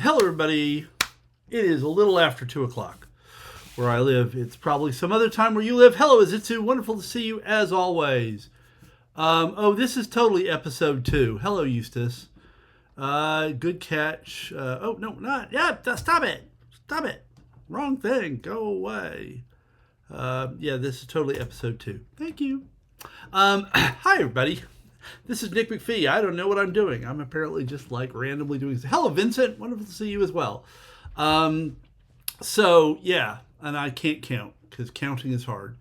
Hello, everybody. It is a little after 2 o'clock where I live. It's probably some other time where you live. Hello, Izitsu. Wonderful to see you as always. This is totally episode 2. Hello, Eustace. Good catch. No, not. Yeah, stop it. Stop it. Wrong thing. Go away. This is totally episode 2. Thank you. Hi, everybody. This is Nick McPhee. I don't know what I'm doing. I'm apparently just like randomly doing. Hello, Vincent. Wonderful to see you as well. And I can't count because counting is hard.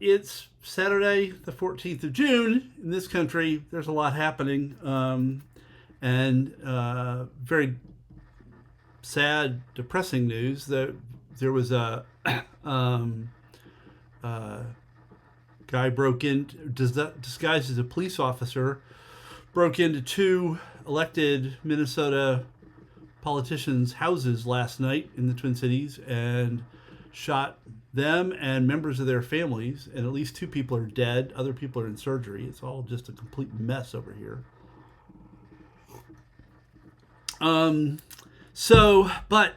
It's Saturday, the 14th of June in this country. There's a lot happening, and very sad, depressing news that there was a guy broke in, disguised as a police officer, broke into 2 elected Minnesota politicians' houses last night in the Twin Cities and shot them and members of their families. And at least 2 people are dead. Other people are in surgery. It's all just a complete mess over here. But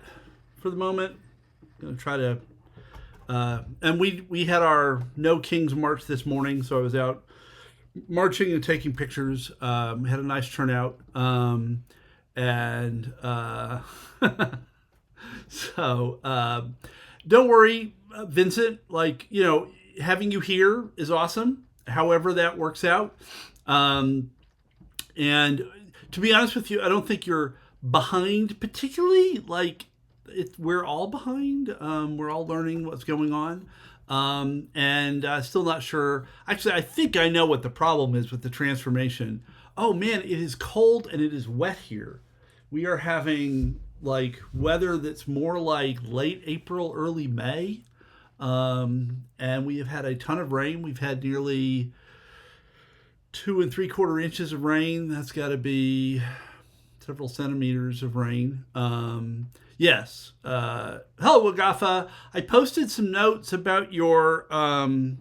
for the moment, I'm going to try to and we had our No Kings March this morning, so I was out marching and taking pictures. We had a nice turnout, don't worry, Vincent. Having you here is awesome. However that works out, and to be honest with you, I don't think you're behind particularly. We're all behind. We're all learning what's going on. Still not sure. Actually, I think I know what the problem is with the transformation. Oh man, it is cold and it is wet here. We are having weather that's more like late April, early May. And we have had a ton of rain. We've had nearly 2 3/4 inches of rain. That's got to be several centimeters of rain. Yes. Hello, Wagafa. I posted some notes about your type.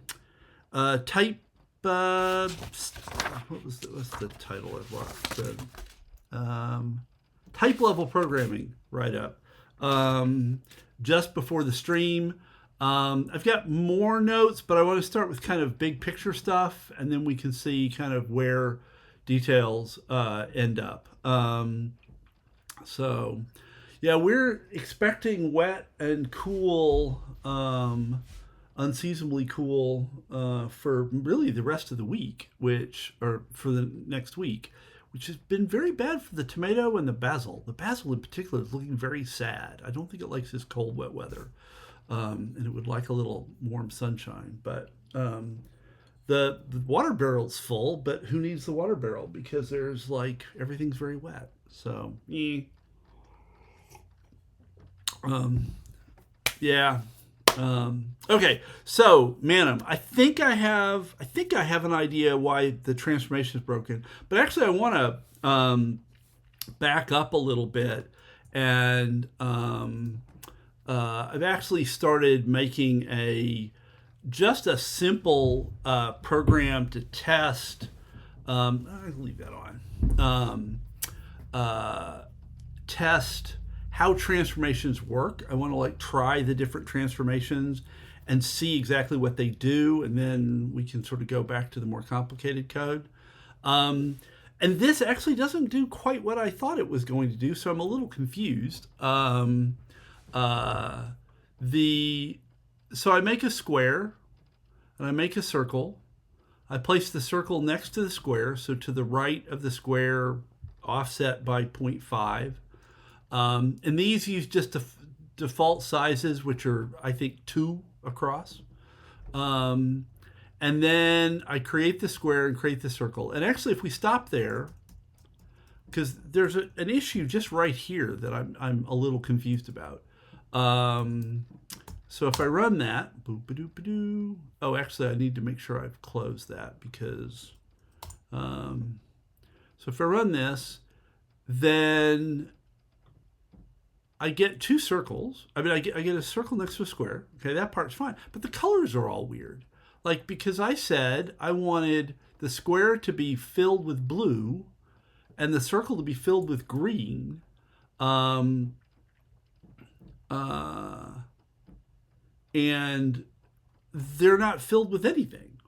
What's the title of what? Type level programming write-up. Just before the stream. I've got more notes, but I want to start with kind of big picture stuff, and then we can see kind of where details end up. We're expecting wet and cool, unseasonably cool for really the rest of the week, for the next week, which has been very bad for the tomato and the basil. The basil in particular is looking very sad. I don't think it likes this cold, wet weather, and it would like a little warm sunshine. But the water barrel's full, but who needs the water barrel? Because there's everything's very wet. So, okay, so Manim, I think I have an idea why the transformation is broken, but actually I want to back up a little bit, and I've actually started making just a simple program to test. I'll leave that on. Test how transformations work. I want to try the different transformations and see exactly what they do, and then we can sort of go back to the more complicated code. And this actually doesn't do quite what I thought it was going to do, so I'm a little confused. So I make a square and I make a circle. I place the circle next to the square, so to the right of the square, offset by 0.5. And these use just default sizes, which are, I think, 2 across. And then I create the square and create the circle. And actually, if we stop there, because there's an issue just right here that I'm a little confused about. So if I run that, actually, I need to make sure I've closed that because, so if I run this, then I get 2 circles. I get a circle next to a square. Okay, that part's fine. But the colors are all weird. Because I said I wanted the square to be filled with blue and the circle to be filled with green, um, and they're not filled with anything.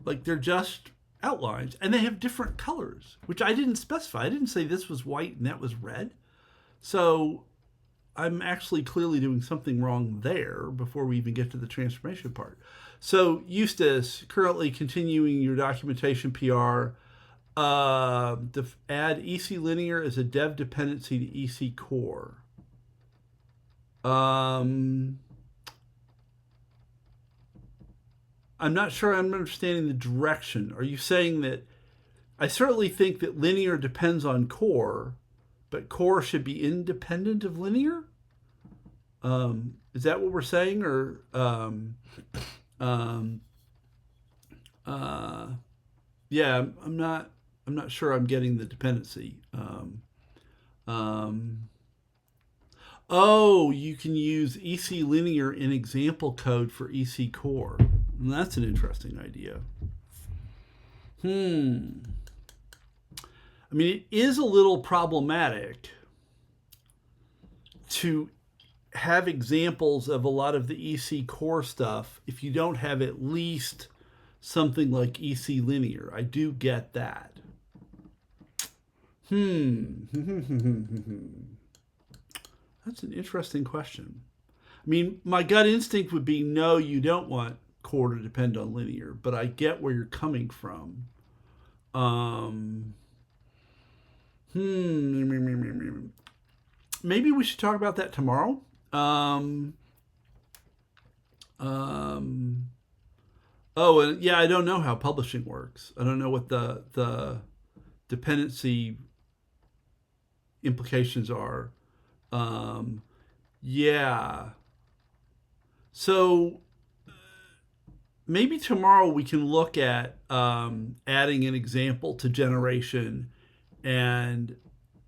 Like, they're just outlines, and they have different colors, which I didn't specify. I didn't say this was white and that was red. So I'm actually clearly doing something wrong there before we even get to the transformation part. So Eustace, currently continuing your documentation PR, add EC linear as a dev dependency to EC core. I'm not sure I'm understanding the direction. Are you saying that I certainly think that linear depends on core, but core should be independent of linear? Is that what we're saying? Or yeah, I'm not sure I'm getting the dependency. Oh, you can use EC linear in example code for EC core. And that's an interesting idea. I mean, it is a little problematic to have examples of a lot of the EC core stuff if you don't have at least something like EC linear. I do get that. That's an interesting question. I mean, my gut instinct would be no, you don't want core to depend on linear, but I get where you're coming from. Maybe we should talk about that tomorrow. Oh, and yeah, I don't know how publishing works. I don't know what the dependency implications are. Yeah. So maybe tomorrow we can look at adding an example to generation and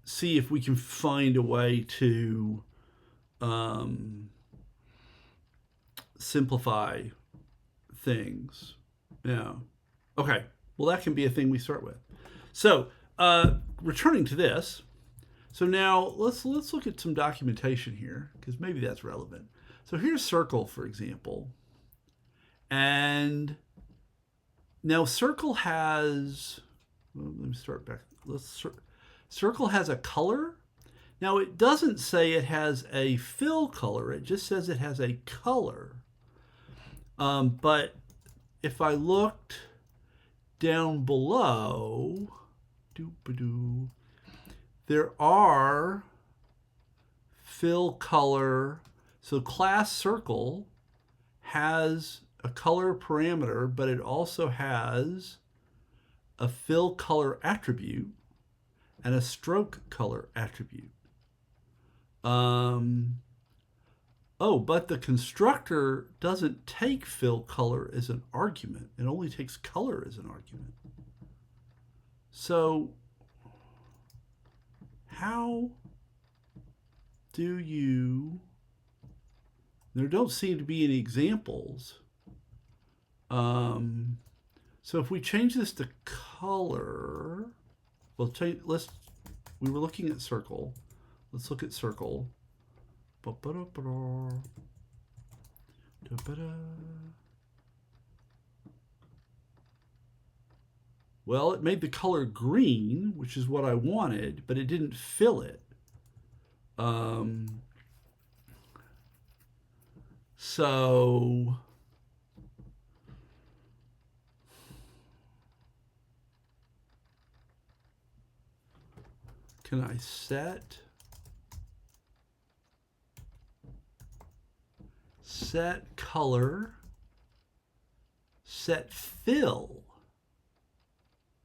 see if we can find a way to simplify things. Yeah. Okay. Well, that can be a thing we start with. So, returning to this. So now let's look at some documentation here, because maybe that's relevant. So here's Circle, for example. And now Circle has, well, let me start back. Circle has a color. Now it doesn't say it has a fill color. It just says it has a color. But if I looked down below, there are fill color. So class Circle has a color parameter, but it also has a fill color attribute and a stroke color attribute. Oh, but the constructor doesn't take fill color as an argument. It only takes color as an argument. So how do you... There don't seem to be any examples. So if we change this to color, we were looking at Circle. Let's look at Circle. Well, it made the color green, which is what I wanted, but it didn't fill it. So can I set color, set fill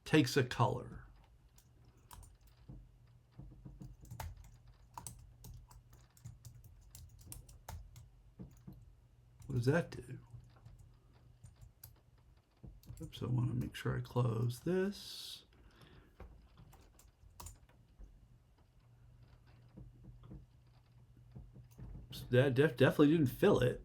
takes a color. What does that do? Oops, I want to make sure I close this. That definitely didn't fill it.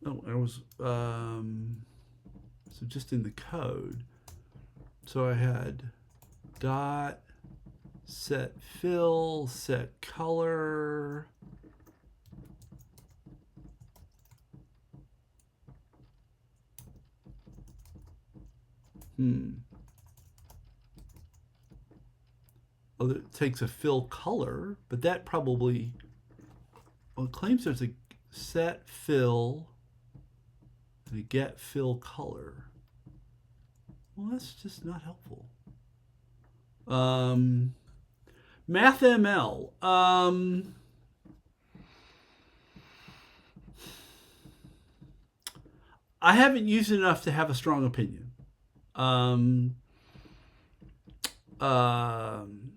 Oh, I was so just in the code. So I had dot set fill, set color. Well, it takes a fill color, but that probably, well, it claims there's a set fill and a get fill color. Well, that's just not helpful. MathML. I haven't used it enough to have a strong opinion. Um, um,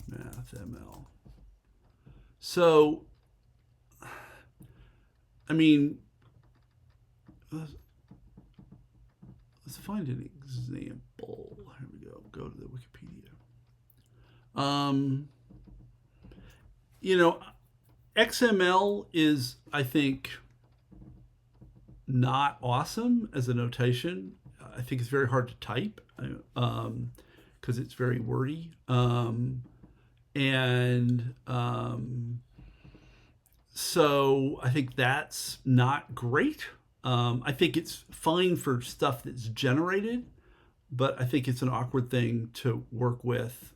MathML. So, I mean, let's find an example. Here we go. Go to the Wikipedia. You know, XML is, I think, not awesome as a notation. I think it's very hard to type because it's very wordy. And so I think that's not great. I think it's fine for stuff that's generated, but I think it's an awkward thing to work with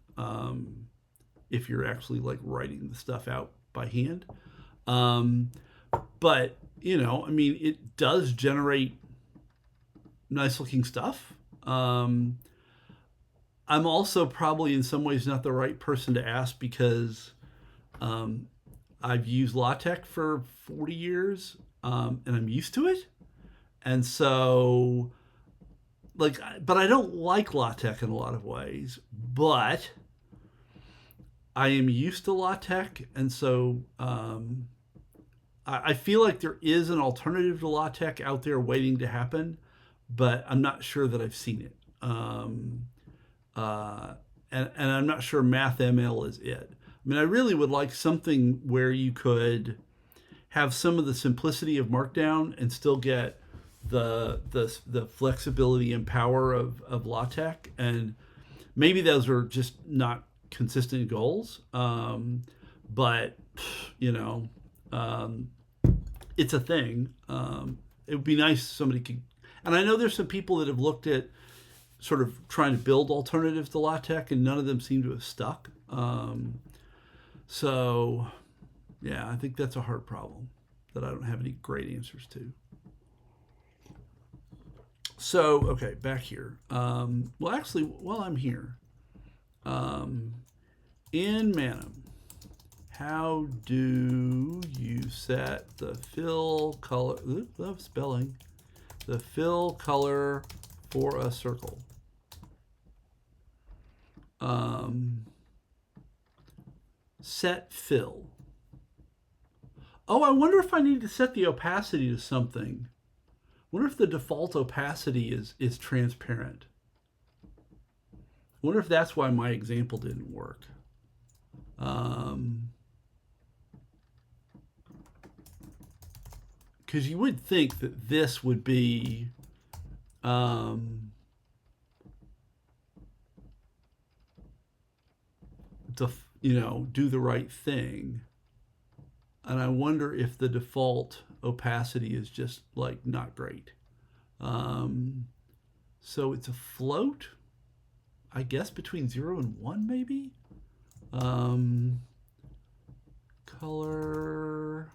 if you're actually like writing the stuff out by hand. But you know, I mean, it does generate nice looking stuff. I'm also probably in some ways not the right person to ask because I've used LaTeX for 40 years and I'm used to it. And so, like, but I don't like LaTeX in a lot of ways, but I am used to LaTeX. And so I feel like there is an alternative to LaTeX out there waiting to happen, but I'm not sure that I've seen it. And I'm not sure MathML is it. I mean, I really would like something where you could have some of the simplicity of Markdown and still get the flexibility and power of LaTeX. And maybe those are just not consistent goals. But you know, it's a thing. It would be nice if somebody could. And I know there's some people that have looked at sort of trying to build alternatives to LaTeX, and none of them seem to have stuck. So, yeah, I think that's a hard problem that I don't have any great answers to. So, okay, back here. Well, actually, while I'm here, in Manim, how do you set the fill color? Love spelling. The fill color for a circle. Set fill. Oh, I wonder if I need to set the opacity to something. I wonder if the default opacity is transparent. I wonder if that's why my example didn't work. Because you would think that this would be do the right thing. And I wonder if the default opacity is just like not great. So it's a float, I guess between 0 and 1 maybe. Color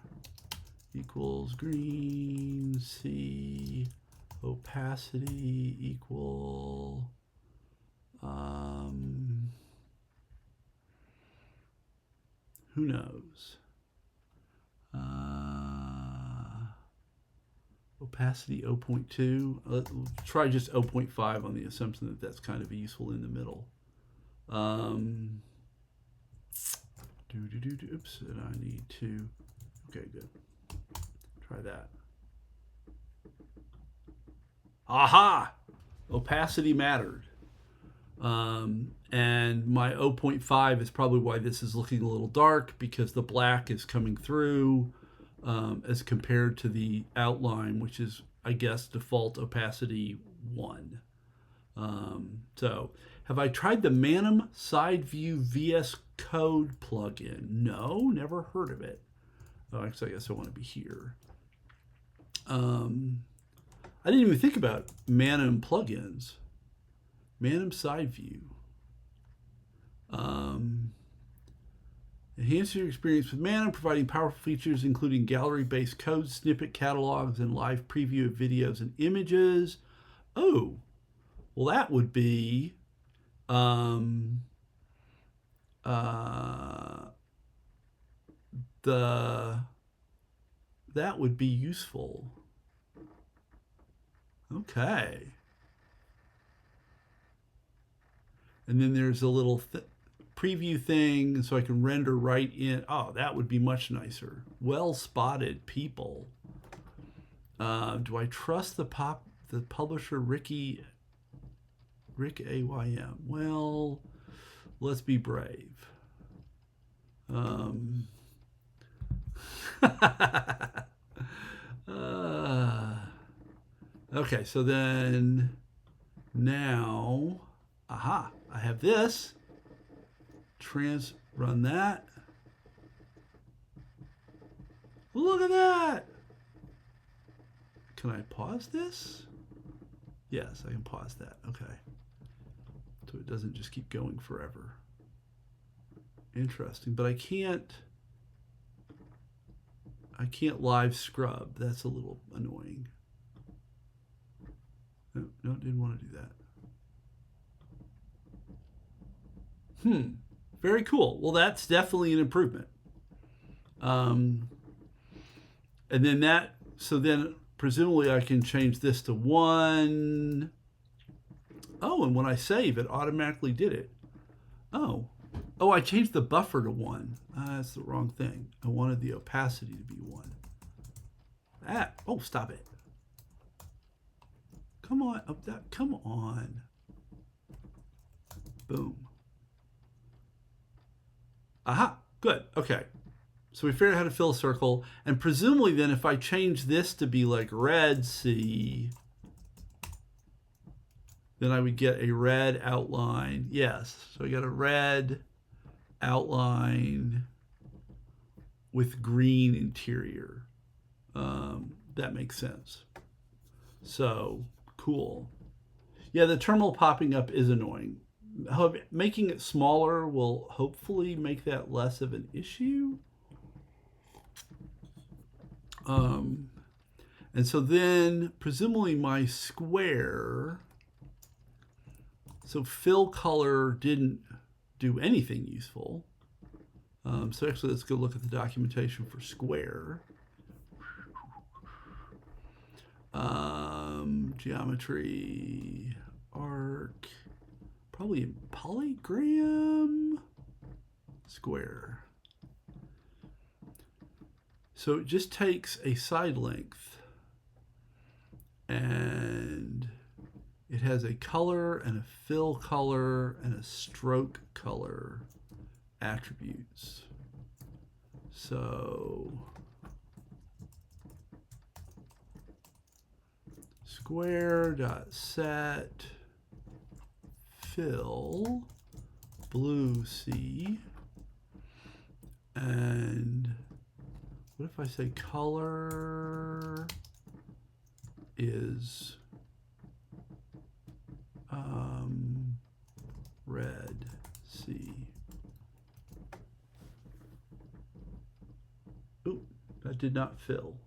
equals green, C, opacity equal who knows? Opacity 0.2. We'll try just 0.5 on the assumption that that's kind of useful in the middle. Oops, and I need to. Okay, good. Try that. Aha! Opacity mattered. And my 0.5 is probably why this is looking a little dark, because the black is coming through as compared to the outline, which is, I guess, default opacity 1. So, have I tried the Manim Side View VS Code plugin? No, never heard of it. Oh, actually, I guess I want to be here. I didn't even think about Manim plugins. Manim Side View. Enhance your experience with Manim, providing powerful features including gallery-based code, snippet catalogs, and live preview of videos and images. Oh, well, that would be that would be useful. Okay. And then there's a little preview thing so I can render right in. Oh, that would be much nicer. Well spotted, people. Do I trust the publisher Rick AYM? Well, let's be brave. Okay, so then now, aha, I have this. Run that. Look at that. Can I pause this? Yes, I can pause that. Okay. So it doesn't just keep going forever. Interesting, but I can't live scrub. That's a little annoying. No, didn't want to do that. Very cool. Well, that's definitely an improvement. And then then presumably I can change this to 1. Oh, and when I save, it automatically did it. Oh, I changed the buffer to 1. That's the wrong thing. I wanted the opacity to be 1. Oh, stop it. Come on, come on. Boom. Aha, good, okay. So we figured out how to fill a circle, and presumably then if I change this to be like red C, then I would get a red outline. Yes, so I got a red outline with green interior. That makes sense. So, cool. Yeah, the terminal popping up is annoying. However, making it smaller will hopefully make that less of an issue. And so then, presumably my square, so fill color didn't do anything useful. So actually, let's go look at the documentation for square. Geometry, arc, probably polygram, square. So it just takes a side length and it has a color and a fill color and a stroke color attributes. So square.set fill blue C, and what if I say color is red C. Ooh, that did not fill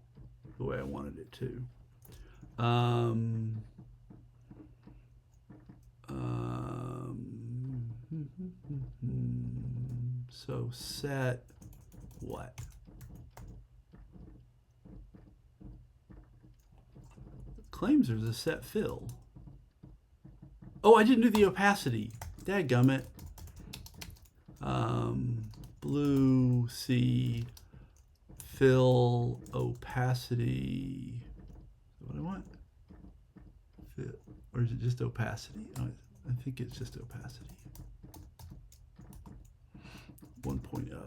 the way I wanted it to. So set what? Claims there's a set fill. Oh, I didn't do the opacity. Dadgummit. Blue C fill opacity. What do I want? Fill, or is it just opacity? Oh, I think it's just opacity. 1.0.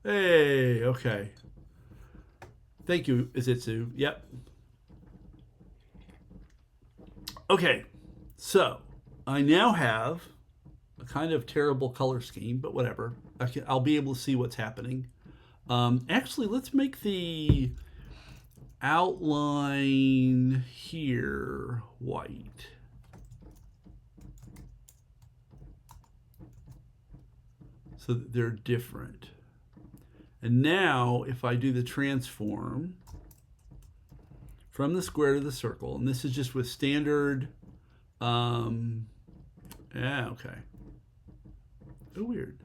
Hey, okay. Thank you, Izitsu. Yep. Okay, so I now have a kind of terrible color scheme, but whatever. I'll be able to see what's happening. Actually, let's make the outline here white. So that they're different. And now, if I do the transform from the square to the circle, and this is just with standard, yeah, okay. Oh, weird.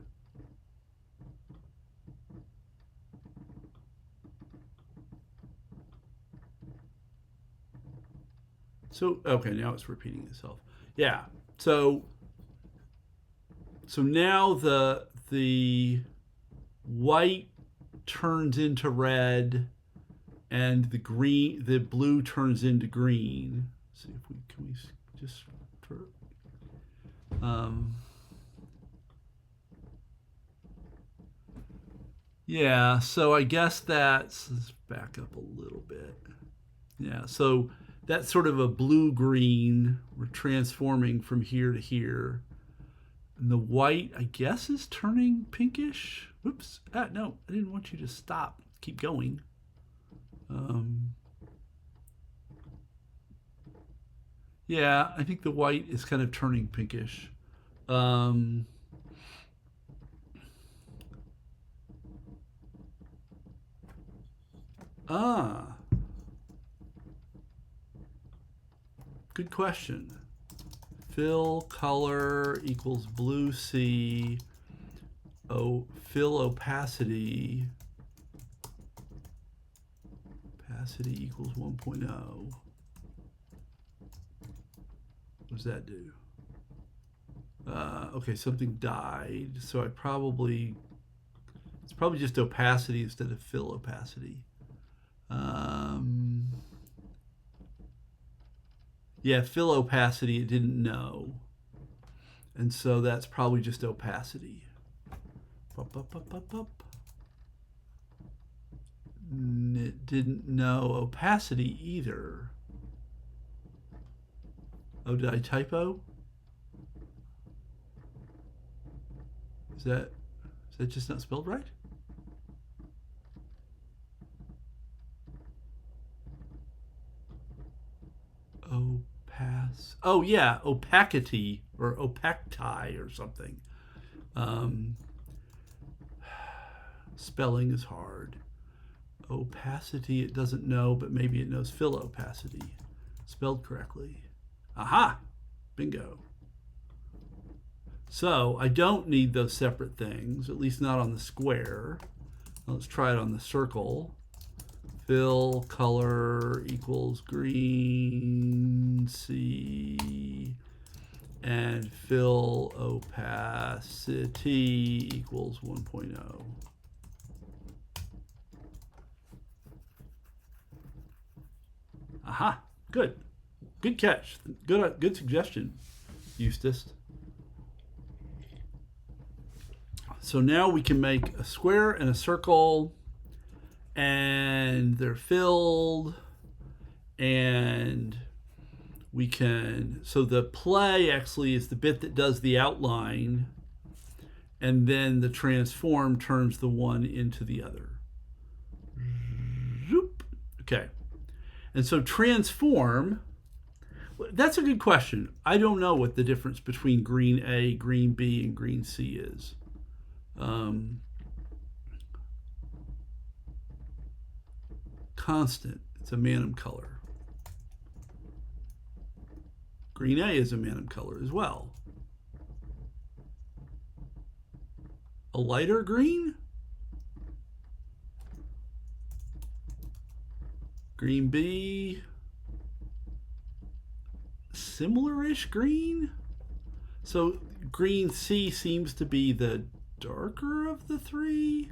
So, okay, now it's repeating itself. Yeah, so now the white turns into red, and the blue turns into green. Let's see if we just yeah. So I guess let's back up a little bit. Yeah. So that's sort of a blue green. We're transforming from here to here. And the white, I guess, is turning pinkish. Oops. No, I didn't want you to stop. Keep going. Yeah, I think the white is kind of turning pinkish. Good question. Fill color equals blue C. Fill opacity. Opacity equals 1.0. What does that do? Okay, something died. So it's probably just opacity instead of fill opacity. Yeah, fill opacity, it didn't know. And so that's probably just opacity. It didn't know opacity either. Oh, did I typo? Is that just not spelled right? Oh yeah, opacity or opacti or something. Spelling is hard. Opacity, it doesn't know, but maybe it knows fill opacity. Spelled correctly. Aha! Bingo. So I don't need those separate things, at least not on the square. Let's try it on the circle. Fill color equals green C, and fill opacity equals 1.0. Aha, good. Good catch. Good suggestion, Eustace. So now we can make a square and a circle, and they're filled, and we can, so the play actually is the bit that does the outline, and then the transform turns the one into the other. Okay. And so transform, that's a good question. I don't know what the difference between green A, green B, and green C is. Constant, it's a Manim color. Green A is a Manim color as well. A lighter green? Green B, similar-ish green. So green C seems to be the darker of the three.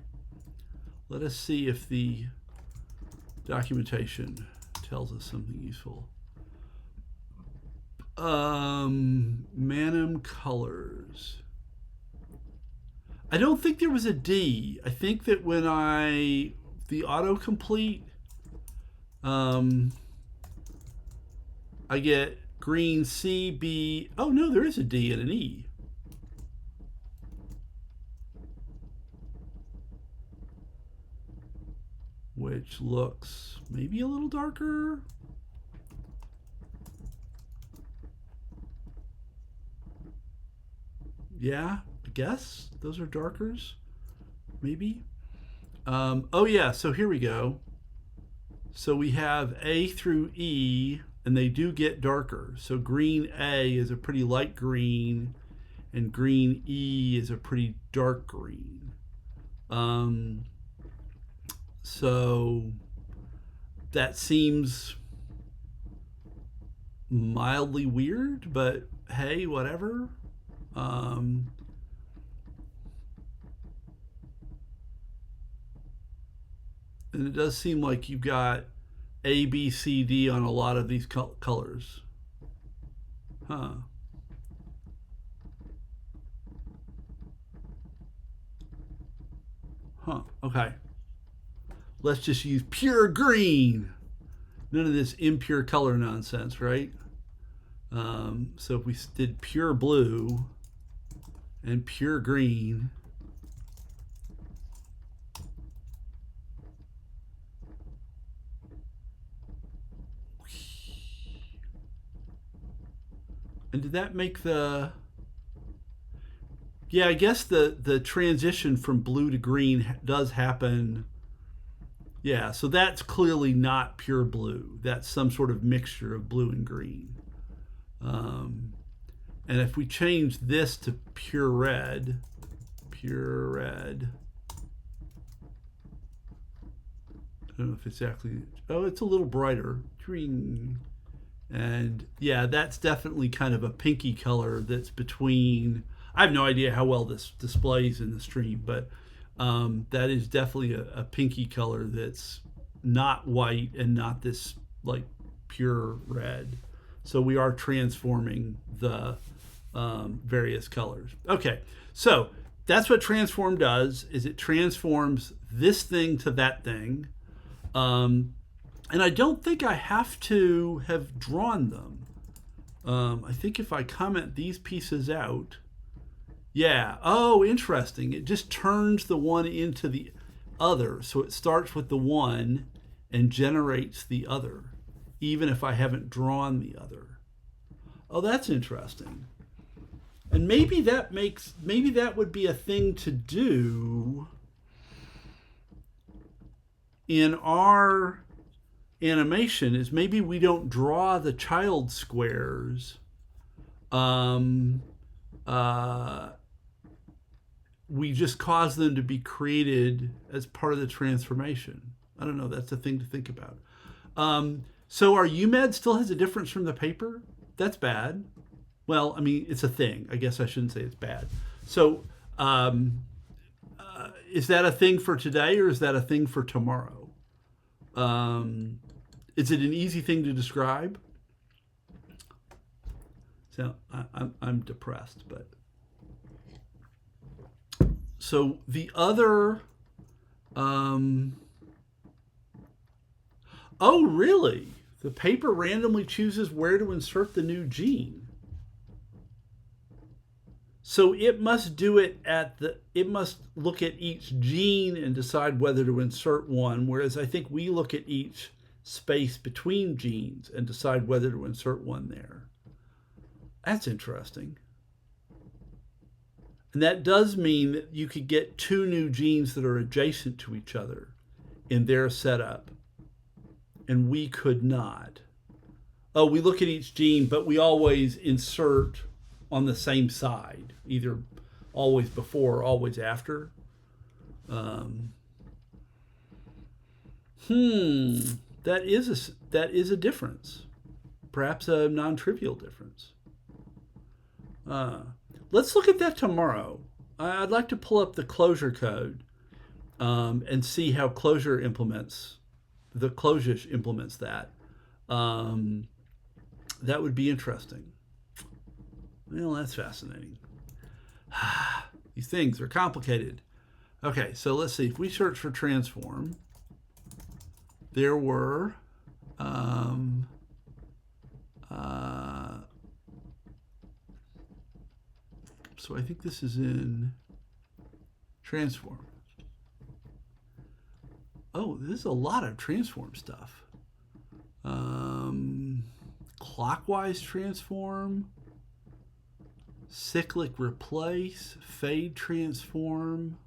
Let us see if the documentation tells us something useful. Manim colors. I don't think there was a D. I think that when the autocomplete, um, I get green C, B. Oh no, there is a D and an E. Which looks maybe a little darker. Yeah, I guess those are darkers, maybe. Oh yeah, so here we go. So we have A through E, and they do get darker. So green A is a pretty light green, and green E is a pretty dark green. So that seems mildly weird, but hey, whatever. And it does seem like you've got A, B, C, D on a lot of these colors. Huh. Huh. Okay. Let's just use pure green. None of this impure color nonsense, right? So if we did pure blue and pure green, and did that make the... Yeah, I guess the transition from blue to green does happen. Yeah, so that's clearly not pure blue. That's some sort of mixture of blue and green. And if we change this to pure red, I don't know if it's actually, oh, it's a little brighter. Green. And yeah, that's definitely kind of a pinky color that's between, I have no idea how well this displays in the stream, but that is definitely a pinky color that's not white and not this like pure red. So we are transforming the various colors. Okay, so that's what transform does, is it transforms this thing to that thing. And I don't think I have to have drawn them. I think if I comment these pieces out, yeah, oh, interesting. It just turns the one into the other. So it starts with the one and generates the other, even if I haven't drawn the other. Oh, that's interesting. And maybe that would be a thing to do in our animation, is maybe we don't draw the child squares. We just cause them to be created as part of the transformation. I don't know. That's a thing to think about. So our UMed still has a difference from the paper? That's bad. Well, I mean, it's a thing. I guess I shouldn't say it's bad. So is that a thing for today, or is that a thing for tomorrow? Is it an easy thing to describe? So I'm depressed, but... So the other... oh, really? The paper randomly chooses where to insert the new gene. So it must do it it must look at each gene and decide whether to insert one, whereas I think we look at each space between genes and decide whether to insert one there. That's interesting. And that does mean that you could get two new genes that are adjacent to each other in their setup, and we could not. Oh, we look at each gene, but we always insert on the same side, either always before or always after. That is a difference, perhaps a non-trivial difference. Let's look at that tomorrow. I'd like to pull up the Clojure code and see how Clojure implements that. That would be interesting. Well, that's fascinating. These things are complicated. Okay, so let's see. If we search for transform, there were so I think this is in transform. Oh, there's a lot of transform stuff. Clockwise transform, cyclic replace, fade transform.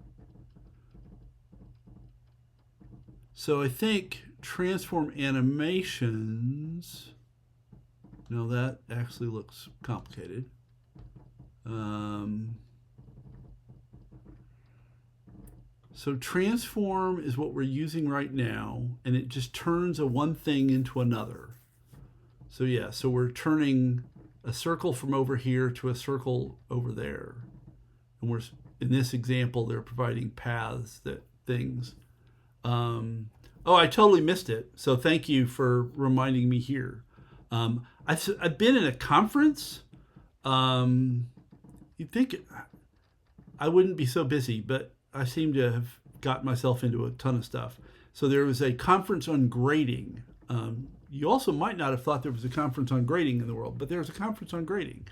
So I think transform animations. No, that actually looks complicated. So transform is what we're using right now, and it just turns a one thing into another. So yeah, so we're turning a circle from over here to a circle over there. And we're, in this example, they're providing paths that things. Oh, I totally missed it. So thank you for reminding me here. I've been in a conference. You'd think I wouldn't be so busy, but I seem to have got myself into a ton of stuff. So there was a conference on grading. You also might not have thought there was a conference on grading in the world, but there's a conference on grading.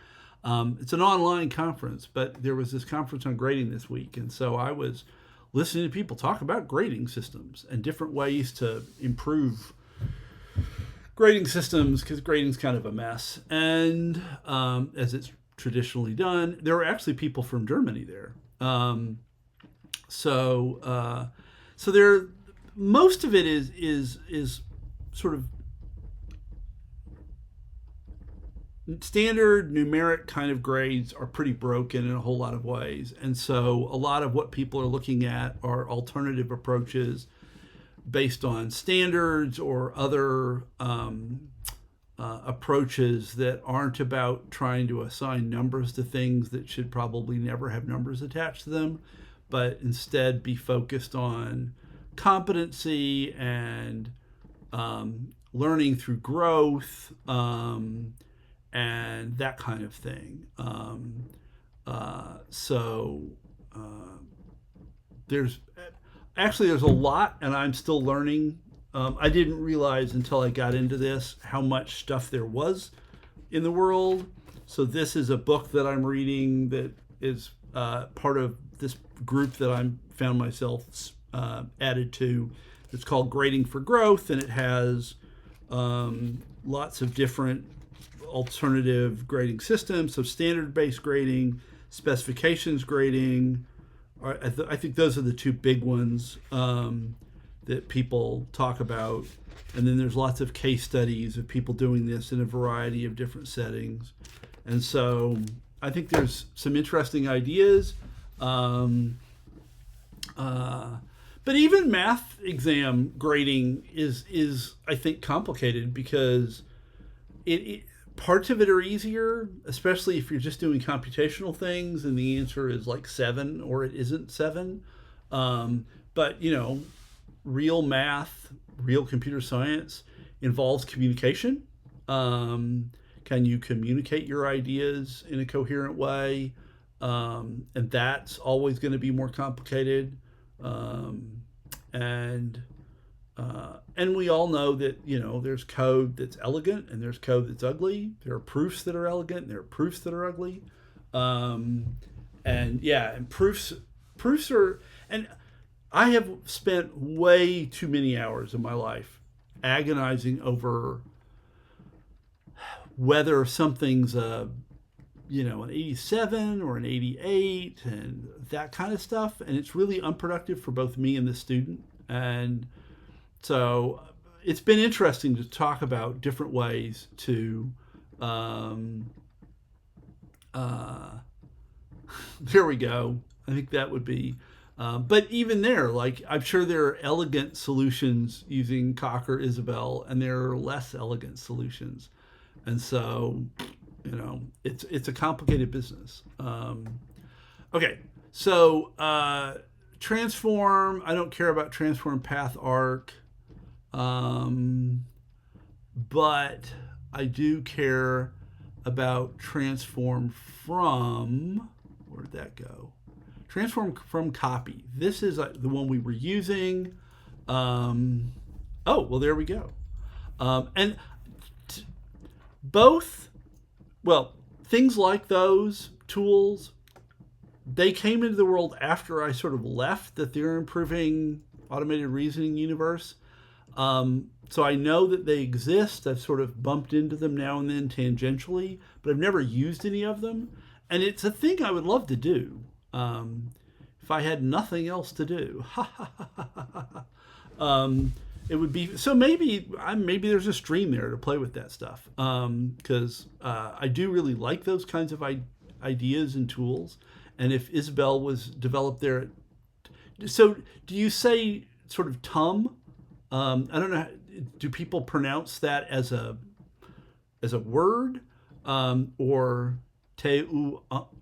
It's an online conference, but there was this conference on grading this week. And so I was listening to people talk about grading systems and different ways to improve grading systems, because grading's kind of a mess. And as it's traditionally done, there were actually people from Germany there. So there, most of it is sort of standard numeric kind of grades are pretty broken in a whole lot of ways. And so a lot of what people are looking at are alternative approaches based on standards or other approaches that aren't about trying to assign numbers to things that should probably never have numbers attached to them, but instead be focused on competency and learning through growth, and that kind of thing. There's a lot, and I'm still learning. I didn't realize until I got into this how much stuff there was in the world. So this is a book that I'm reading that is part of this group that I found myself added to. It's called Grading for Growth, and it has lots of different alternative grading systems. So standard-based grading, specifications grading. I think those are the two big ones that people talk about. And then there's lots of case studies of people doing this in a variety of different settings. And so I think there's some interesting ideas. But even math exam grading is I think complicated, because parts of it are easier, especially if you're just doing computational things and the answer is like 7 or it isn't 7. But real math, real computer science involves communication. Can you communicate your ideas in a coherent way? And that's always going to be more complicated. And we all know that, there's code that's elegant and there's code that's ugly. There are proofs that are elegant and there are proofs that are ugly. And proofs are, and I have spent way too many hours of my life agonizing over whether something's an 87 or an 88 and that kind of stuff. And it's really unproductive for both me and the student. And so it's been interesting to talk about different ways to, there we go. I think that would be, but even there, like, I'm sure there are elegant solutions using Cocker Isabel, and there are less elegant solutions. And so, it's a complicated business. Okay. So, transform, I don't care about transform path arc. But I do care about transform from, where'd that go? Transform from copy. This is the one we were using. Oh, well, there we go. And both, well, things like those tools, they came into the world after I sort of left the theorem improving automated reasoning universe. So I know that they exist. I've sort of bumped into them now and then tangentially, but I've never used any of them. And it's a thing I would love to do if I had nothing else to do. It would be so maybe there's a stream there to play with that stuff because I do really like those kinds of ideas and tools. And if Isabel was developed there, so do you say sort of tum? I don't know. Do people pronounce that as a word or T-U-M?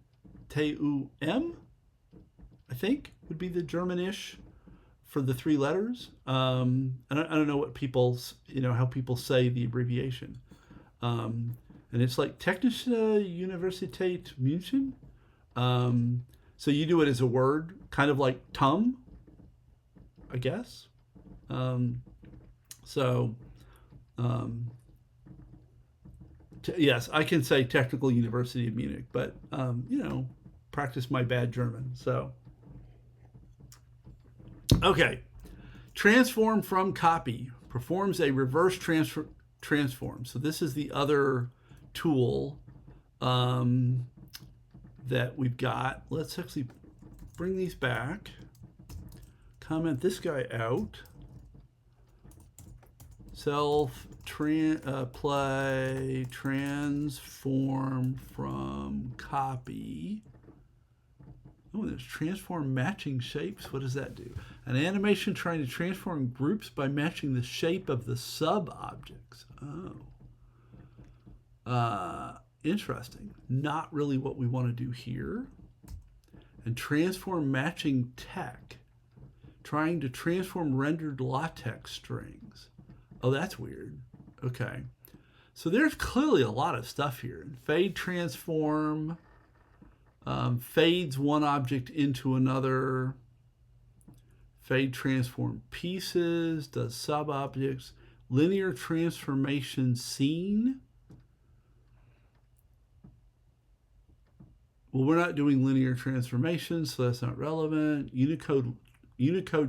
I think would be the Germanish for the three letters. I don't know what people's how people say the abbreviation, and it's like Technische Universität München. So you do it as a word, kind of like tum, I guess. Yes, I can say Technical University of Munich, but practice my bad German. So, okay, transform from copy performs a reverse transform. So this is the other tool that we've got. Let's actually bring these back. Comment this guy out. Play transform from copy. Oh, there's transform matching shapes. What does that do? An animation trying to transform groups by matching the shape of the sub-objects. Oh. Interesting. Not really what we want to do here. And transform matching tech. Trying to transform rendered latex strings. Oh, that's weird. Okay. So there's clearly a lot of stuff here. Fade transform fades one object into another. Fade transform pieces, does sub-objects. Linear transformation scene. Well, we're not doing linear transformation, so that's not relevant. Unicode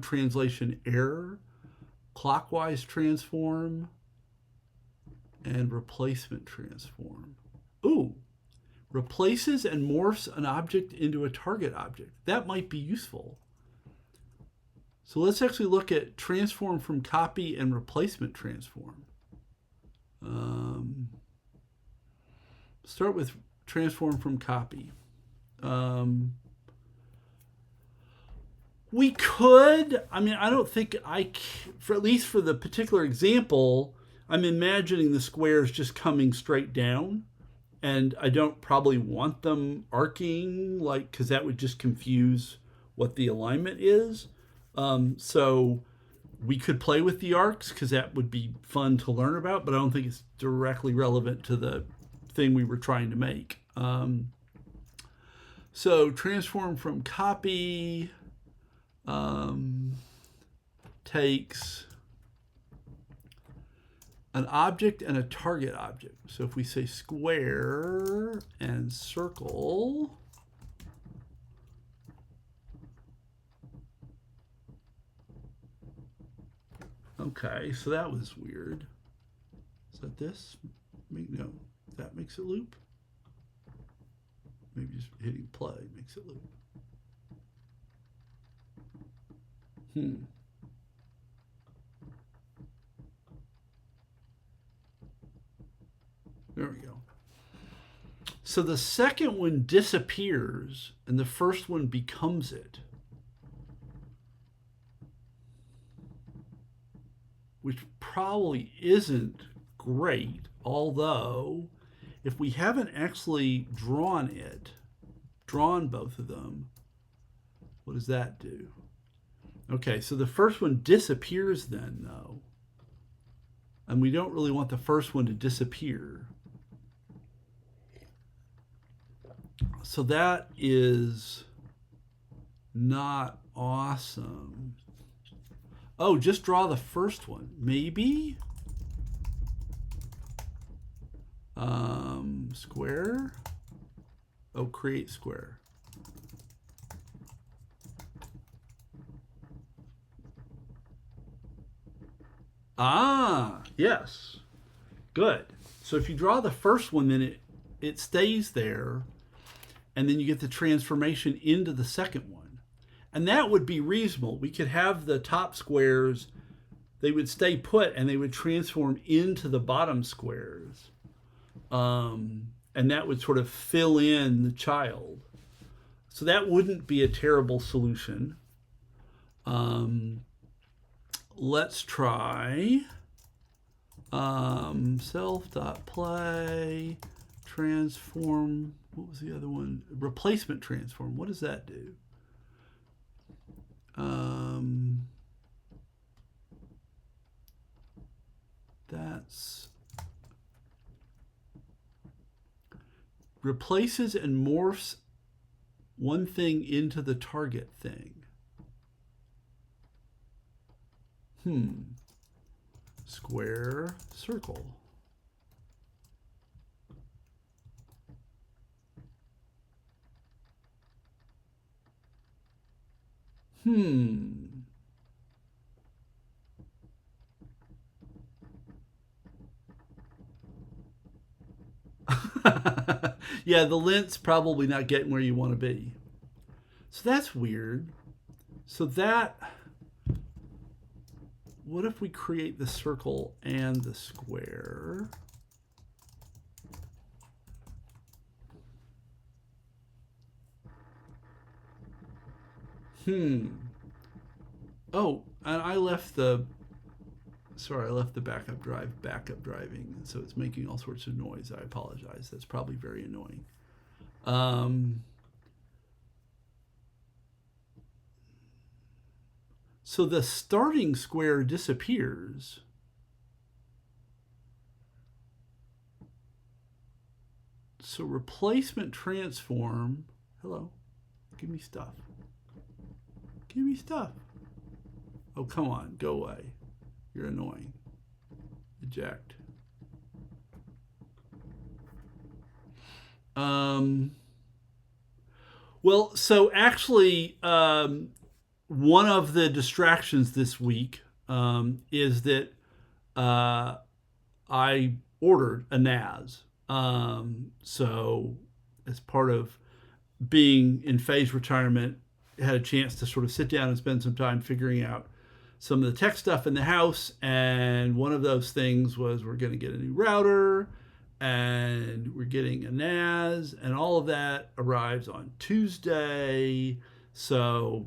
translation error. Clockwise transform. And replacement transform. Ooh. Replaces and morphs an object into a target object. That might be useful. So let's actually look at transform from copy and replacement transform. Start with transform from copy. We could, I don't think for at least for the particular example, I'm imagining the squares just coming straight down, and I don't probably want them arcing, because that would just confuse what the alignment is. So we could play with the arcs because that would be fun to learn about, but I don't think it's directly relevant to the thing we were trying to make. So transform from copy takes an object and a target object. So if we say square and circle, okay, so that was weird. Is that this? No, that makes it loop. Maybe just hitting play makes it loop. There we go. So the second one disappears and the first one becomes it, which probably isn't great, although if we haven't actually drawn both of them, what does that do? Okay, so the first one disappears then, though. And we don't really want the first one to disappear. So that is not awesome. Oh, just draw the first one. Maybe? Square. Oh, create square. Ah, yes. Good. So if you draw the first one, then it stays there, and then you get the transformation into the second one. And that would be reasonable. We could have the top squares, they would stay put, and they would transform into the bottom squares. And that would sort of fill in the child. So that wouldn't be a terrible solution. Let's try self.play transform. What was the other one? Replacement transform. What does that do? That's replaces and morphs one thing into the target thing. Square, circle. Yeah, the lint's probably not getting where you want to be. So that's weird. So that, what if we create the circle and the square? Oh, and I left the backup driving, so it's making all sorts of noise. I apologize. That's probably very annoying. So the starting square disappears. So replacement transform. Hello. Give me stuff. Give me stuff. Oh, come on. Go away. You're annoying. Eject. Well, so actually, one of the distractions this week is that I ordered a NAS. So, as part of being in phase retirement, had a chance to sort of sit down and spend some time figuring out some of the tech stuff in the house. And one of those things was we're going to get a new router and we're getting a NAS, and all of that arrives on Tuesday. So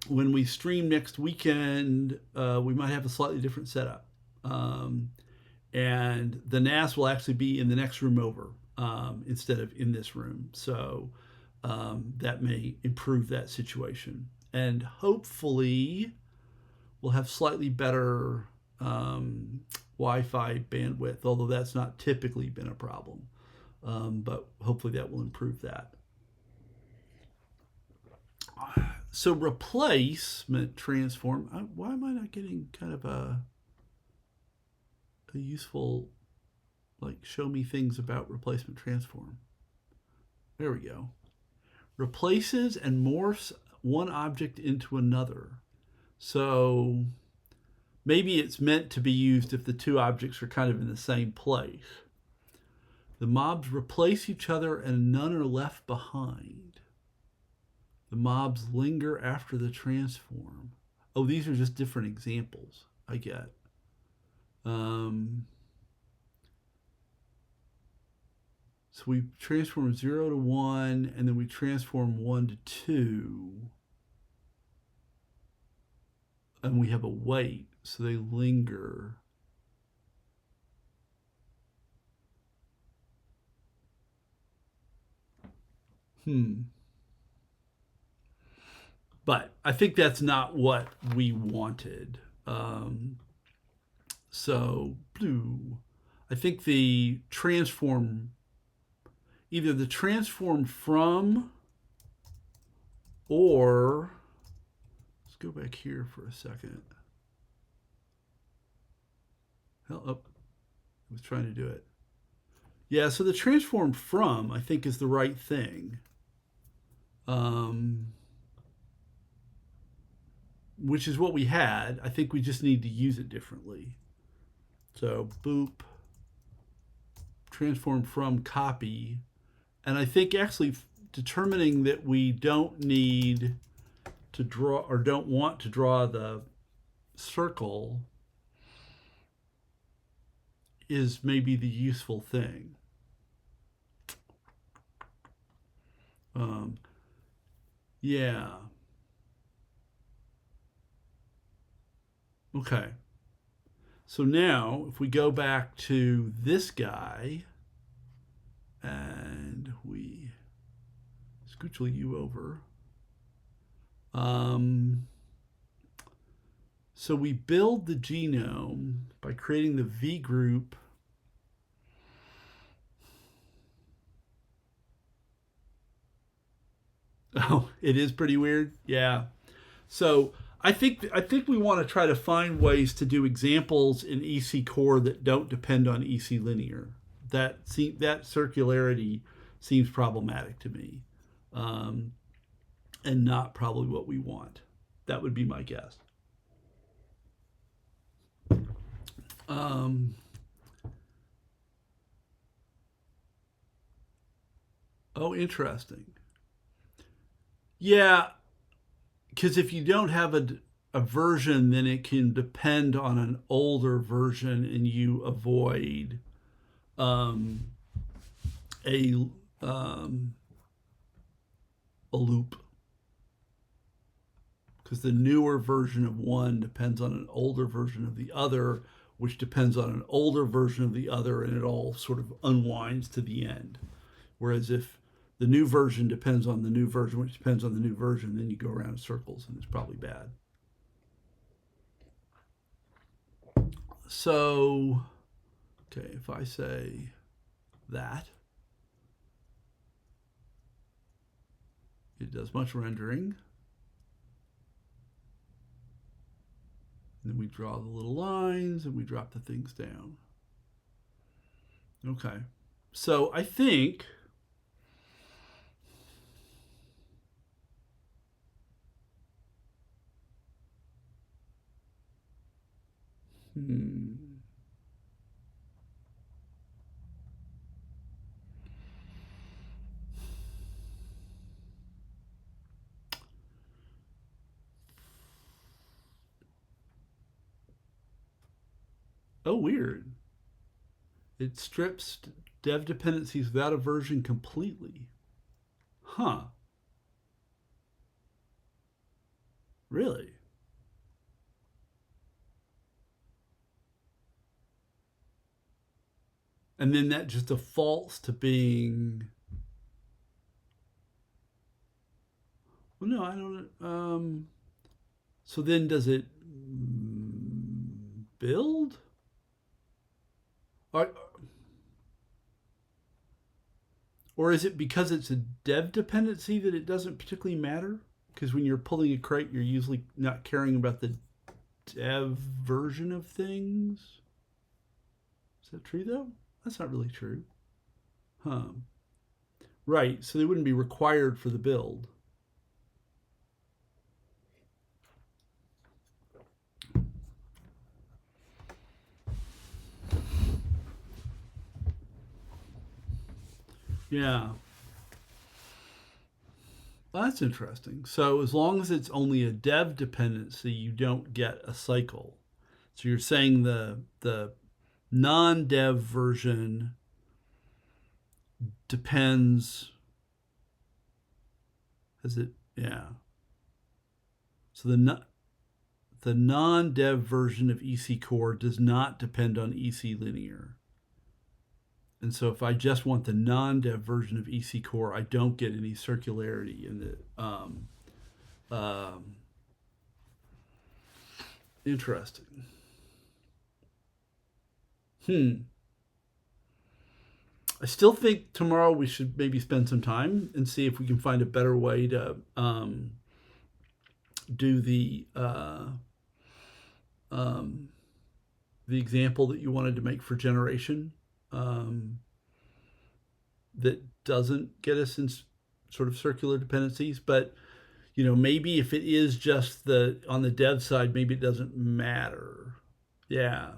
when we stream next weekend, we might have a slightly different setup. And the NAS will actually be in the next room over instead of in this room. So that may improve that situation. And hopefully we'll have slightly better Wi-Fi bandwidth, although that's not typically been a problem. But hopefully that will improve that. So replacement transform. Why am I not getting kind of a useful, like, show me things about replacement transform? There we go. Replaces and morphs one object into another. So maybe it's meant to be used if the two objects are kind of in the same place. The mobs replace each other and none are left behind. The mobs linger after the transform. Oh, these are just different examples I get. So we transform 0 to 1, and then we transform 1 to 2. And we have a wait, so they linger. But I think that's not what we wanted. So, blue. I think the transform either the transform from or let's go back here for a second. Hell up. I was trying to do it. Yeah, so the transform from, I think, is the right thing. Which is what we had. I think we just need to use it differently. So boop, transform from copy. And I think actually determining that we don't need to draw or don't want to draw the circle is maybe the useful thing. Yeah. Okay. So now, if we go back to this guy and we scooch you over. So we build the genome by creating the V group. Oh, it is pretty weird. Yeah. So I think we want to try to find ways to do examples in EC Core that don't depend on EC Linear. That circularity seems problematic to me, and not probably what we want. That would be my guess. Oh, interesting. Yeah, because if you don't have a version, then it can depend on an older version, and you avoid a a loop, because the newer version of one depends on an older version of the other, which depends on an older version of the other, and it all sort of unwinds to the end. Whereas if the new version depends on the new version, which depends on the new version, then you go around in circles, and it's probably bad. So, okay, if I say that, it does much rendering. And then we draw the little lines and we drop the things down. Okay. So I think oh, weird. It strips dev dependencies without a version completely. Huh. Really? And then that just defaults to being. Well, no, I don't. So then does it build? Or is it because it's a dev dependency that it doesn't particularly matter? Because when you're pulling a crate, you're usually not caring about the dev version of things. Is that true, though? That's not really true. Huh. Right, so they wouldn't be required for the build. Yeah. Well, that's interesting. So as long as it's only a dev dependency, you don't get a cycle. So you're saying the non-dev version depends. Is it? Yeah. So the non-dev version of EC Core does not depend on EC Linear. And so if I just want the non-dev version of EC Core, I don't get any circularity in the. Interesting. I still think tomorrow we should maybe spend some time and see if we can find a better way to do the example that you wanted to make for generation um, that doesn't get us in sort of circular dependencies. But maybe if it is just on the dev side, maybe it doesn't matter. Yeah.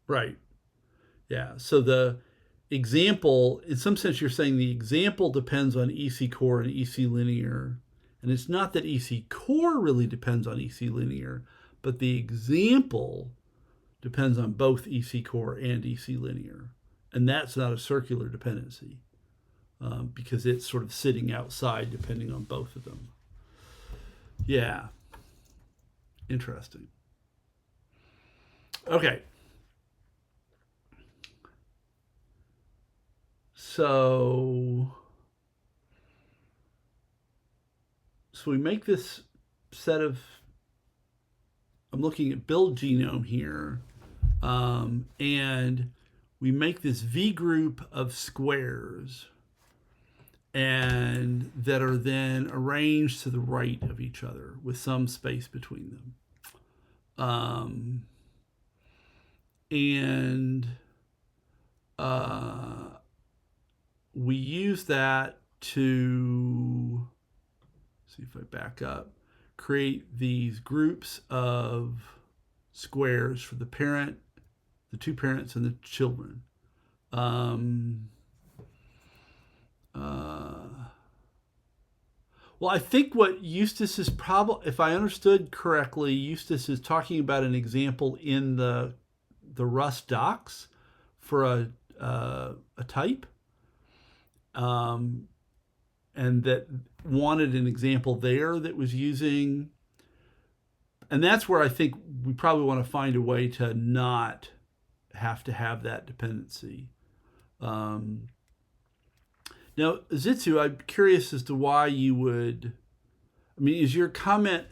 Right. Yeah. So the example, in some sense, you're saying the example depends on EC core and EC linear. And it's not that EC core really depends on EC linear, but the example depends on both EC core and EC linear. And that's not a circular dependency because it's sort of sitting outside depending on both of them. Yeah. Interesting. Okay. So we make this set of, I'm looking at build genome here, and we make this V group of squares and that are then arranged to the right of each other with some space between them. And we use that to, see if I back up, create these groups of squares for the parent, the two parents, and the children. Well, I think what Eustace is probably, if I understood correctly, Eustace is talking about an example in the Rust docs for a type, and that wanted an example there that was using, and that's where I think we probably want to find a way to not have to have that dependency. Now, Zitsu, I'm curious as to why you would, I mean, is your comment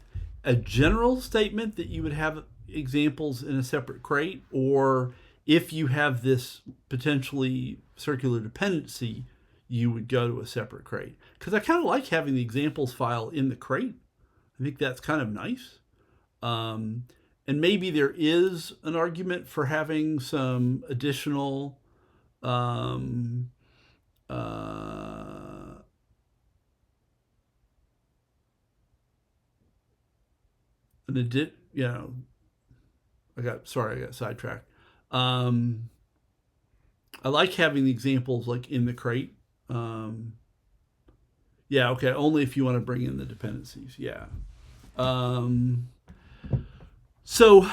a general statement that you would have examples in a separate crate? Or if you have this potentially circular dependency, you would go to a separate crate? Because I kind of like having the examples file in the crate. I think that's kind of nice. And maybe there is an argument for having some additional I got sidetracked. I like having the examples like in the crate. Yeah, okay, only if you want to bring in the dependencies. Yeah. So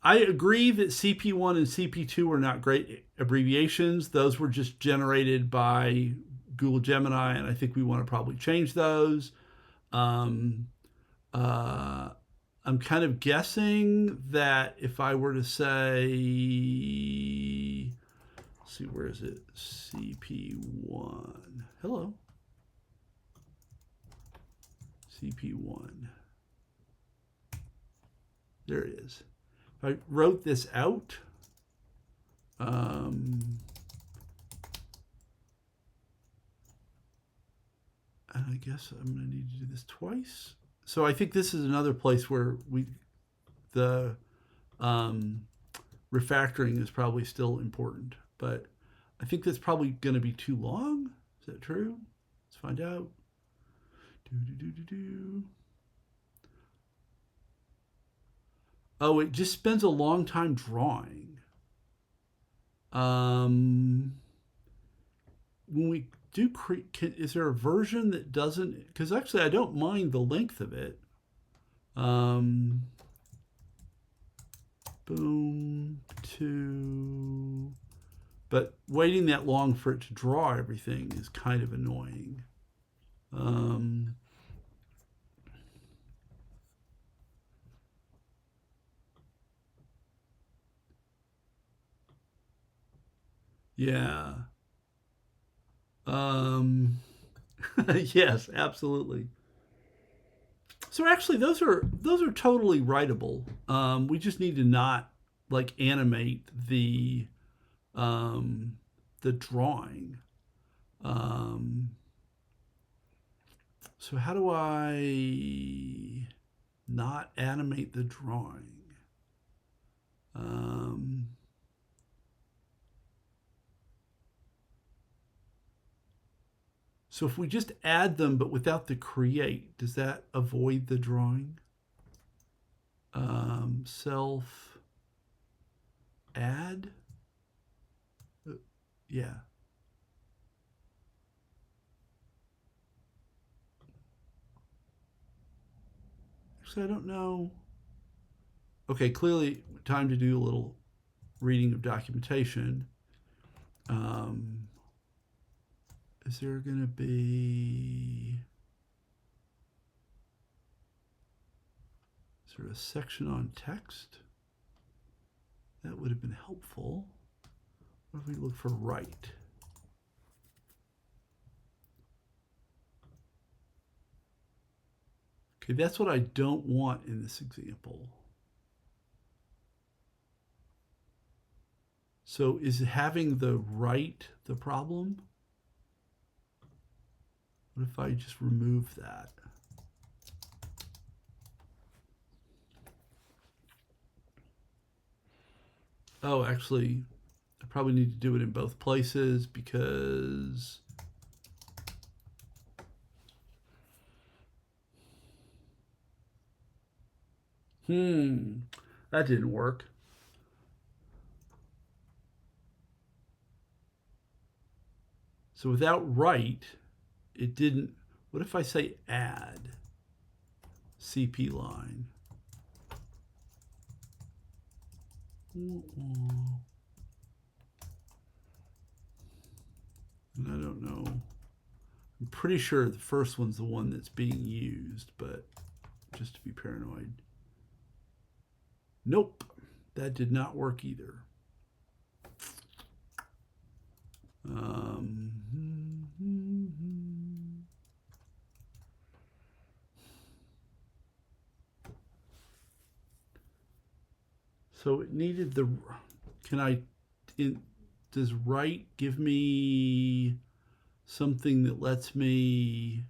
I agree that CP1 and CP2 are not great abbreviations. Those were just generated by Google Gemini, and I think we want to probably change those. I'm kind of guessing that if I were to say, let's see, where is it? CP1. Hello. CP1. There it is. If I wrote this out, and I guess I'm going to need to do this twice. So I think this is another place where the refactoring is probably still important, but I think that's probably going to be too long. Is that true? Let's find out. Oh, it just spends a long time drawing. When we do create, is there a version that doesn't? Because actually, I don't mind the length of it. Boom, two. But waiting that long for it to draw everything is kind of annoying. Yeah. Yes, absolutely. So actually, those are totally writable. We just need to not like animate the the drawing. So how do I not animate the drawing? So if we just add them but without the create, does that avoid the drawing? Self add? Yeah. Actually, I don't know. Okay, clearly time to do a little reading of documentation. Is there going to be... Is there a section on text? That would have been helpful. What if we look for write? Okay, that's what I don't want in this example. So is having the write the problem? What if I just remove that? Oh, actually, I probably need to do it in both places because that didn't work. So without write, it didn't. What if I say add CP line? And I don't know. I'm pretty sure the first one's the one that's being used, but just to be paranoid. Nope, that did not work either. So it needed the, can I, does write give me something that lets me,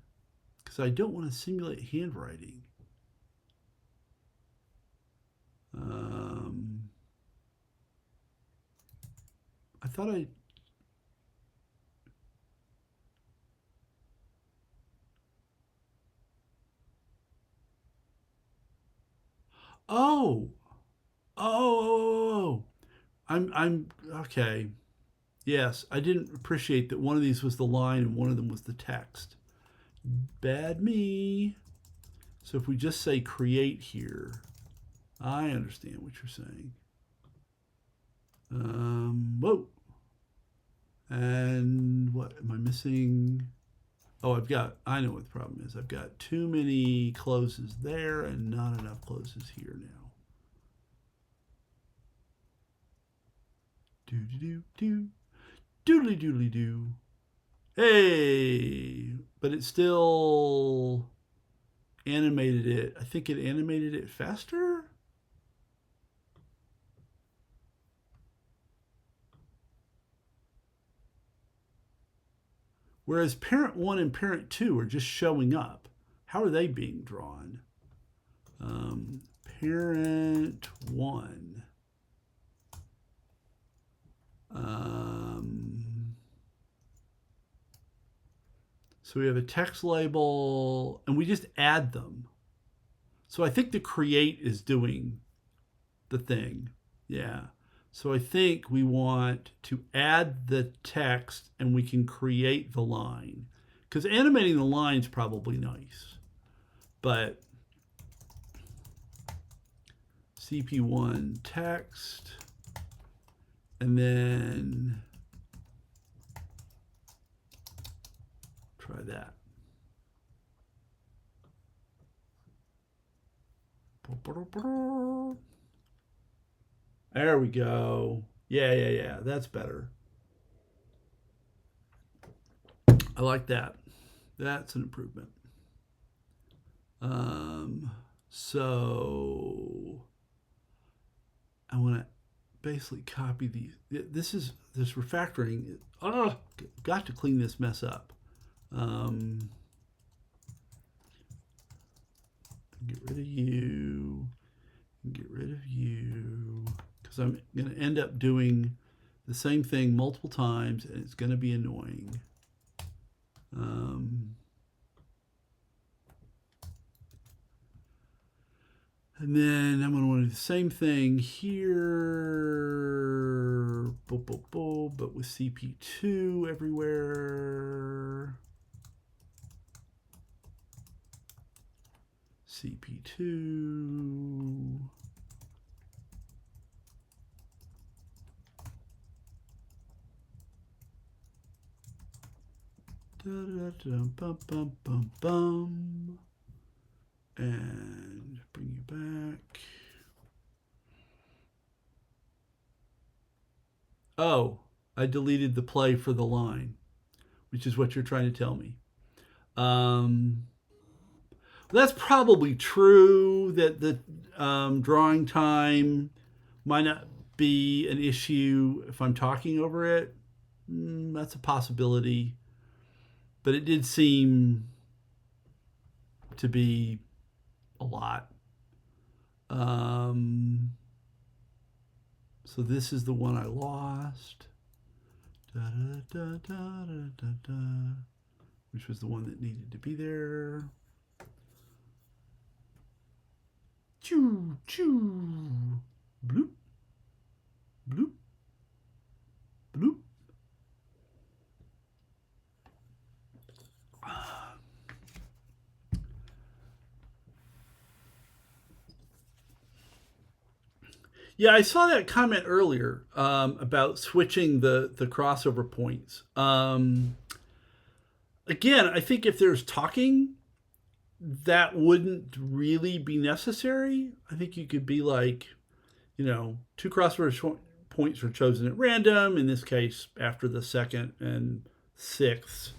because I don't want to simulate handwriting. I thought I, oh, oh, I'm okay. Yes, I didn't appreciate that one of these was the line and one of them was the text. Bad me. So if we just say create here, I understand what you're saying. Whoa. And what am I missing? Oh, I know what the problem is. I've got too many closes there and not enough closes here now. Do-do-do-do. Doodly-doodly-doo. Hey! But it still animated it. I think it animated it faster? Whereas parent 1 and parent 2 are just showing up. How are they being drawn? Parent 1. So we have a text label, and we just add them. So I think the create is doing the thing. Yeah. So I think we want to add the text, and we can create the line. Because animating the line is probably nice. But CP1 text, and then try that. There we go. Yeah. That's better. I like that. That's an improvement. So I want to basically copy these. This refactoring. Oh, got to clean this mess up. Get rid of you. Get rid of you. Because I'm going to end up doing the same thing multiple times, and it's going to be annoying. And then I'm going to want to do the same thing here, but with CP2 everywhere. CP2. Bum. And bring you back. Oh, I deleted the play for the line, which is what you're trying to tell me. That's probably true that the drawing time might not be an issue if I'm talking over it. That's a possibility. But it did seem to be a lot. So this is the one I lost. Which was the one that needed to be there. Choo, choo. Bloop. Bloop. Bloop. Yeah, I saw that comment earlier about switching the crossover points. Again, I think if there's talking, that wouldn't really be necessary. I think you could be like, two crossover points are chosen at random, in this case, after the second and sixth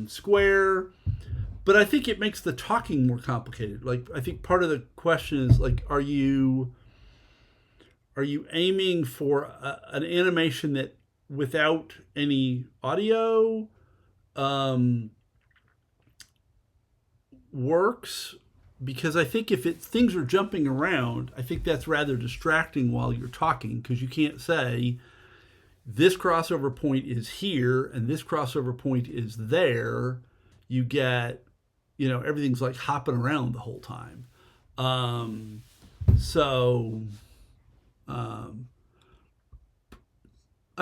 square. But I think it makes the talking more complicated. Like, I think part of the question is, like, are you aiming for an animation that without any audio works? Because I think if things are jumping around, I think that's rather distracting while you're talking, because you can't say this crossover point is here and this crossover point is there. You get, everything's like hopping around the whole time. I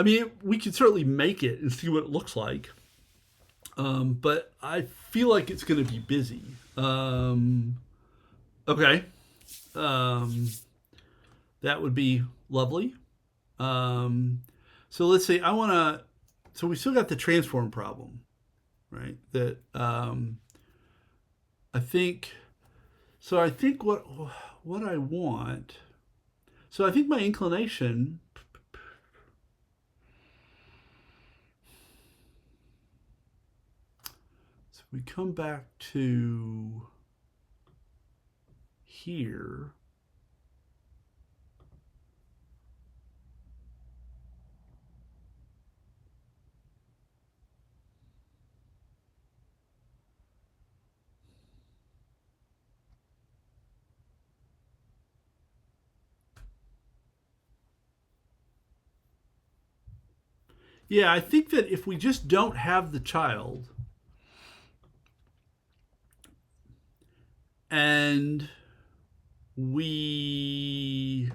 mean, we could certainly make it and see what it looks like. But I feel like it's going to be busy. Okay. That would be lovely. So let's say so we still got the transform problem, right? That I think what I want, so I think my inclination, so we come back to here. Yeah, I think that if we just don't have the child and we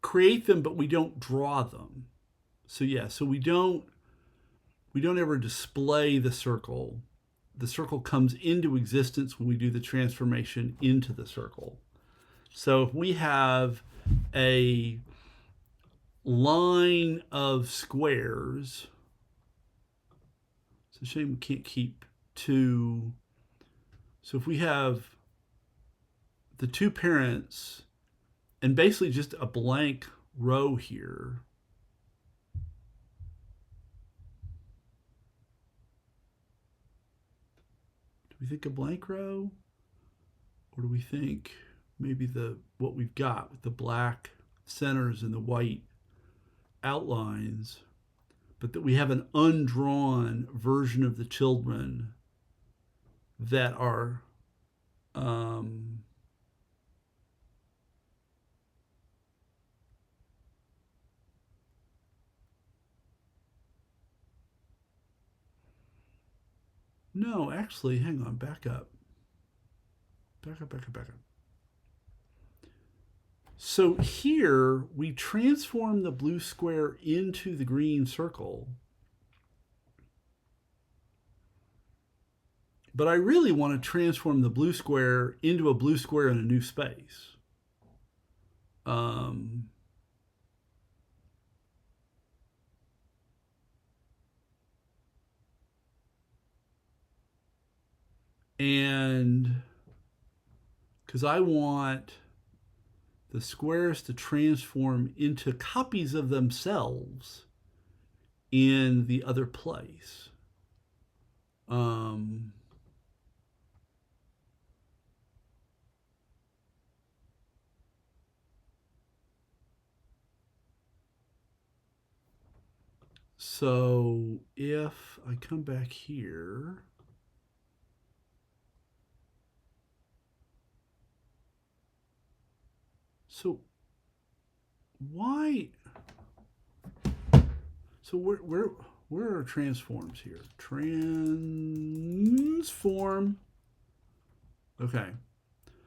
create them but we don't draw them. So we don't ever display the circle. The circle comes into existence when we do the transformation into the circle. So if we have a line of squares, it's a shame we can't keep two. So if we have the two parents and basically just a blank row here, do we think a blank row? Or do we think maybe what we've got with the black centers and the white outlines, but that we have an undrawn version of the children that are no, actually, hang on, back up. Back up, back up, back up. So here we transform the blue square into the green circle. But I really want to transform the blue square into a blue square in a new space. Um, and because I want the squares to transform into copies of themselves in the other place. So if I come back here, so why? So where are transforms here? Transform. Okay.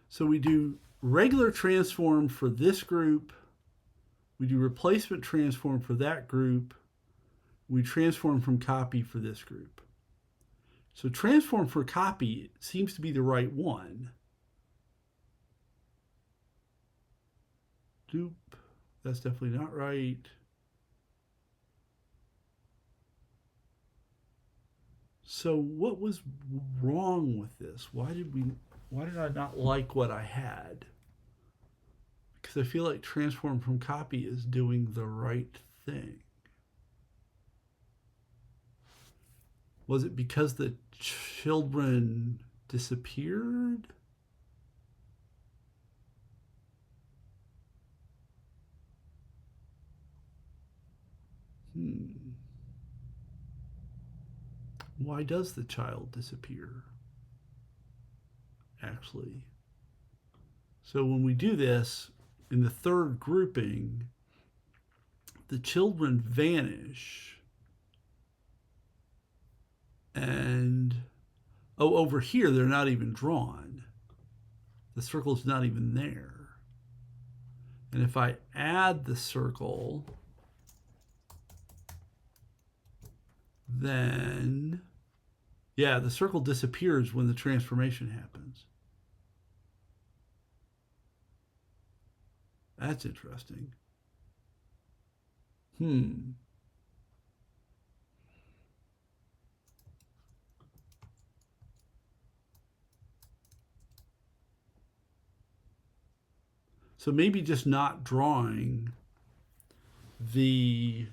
So we do regular transform for this group. We do replacement transform for that group. We transform from copy for this group. So transform for copy seems to be the right one. Doop. That's definitely not right. So what was wrong with this? Why did I not like what I had? Because I feel like transform from copy is doing the right thing. Was it because the children disappeared? Why does the child disappear? Actually. So when we do this, in the third grouping, the children vanish. And, over here, they're not even drawn. The circle's not even there. And if I add the circle, then, yeah, the circle disappears when the transformation happens. That's interesting. So maybe just not drawing the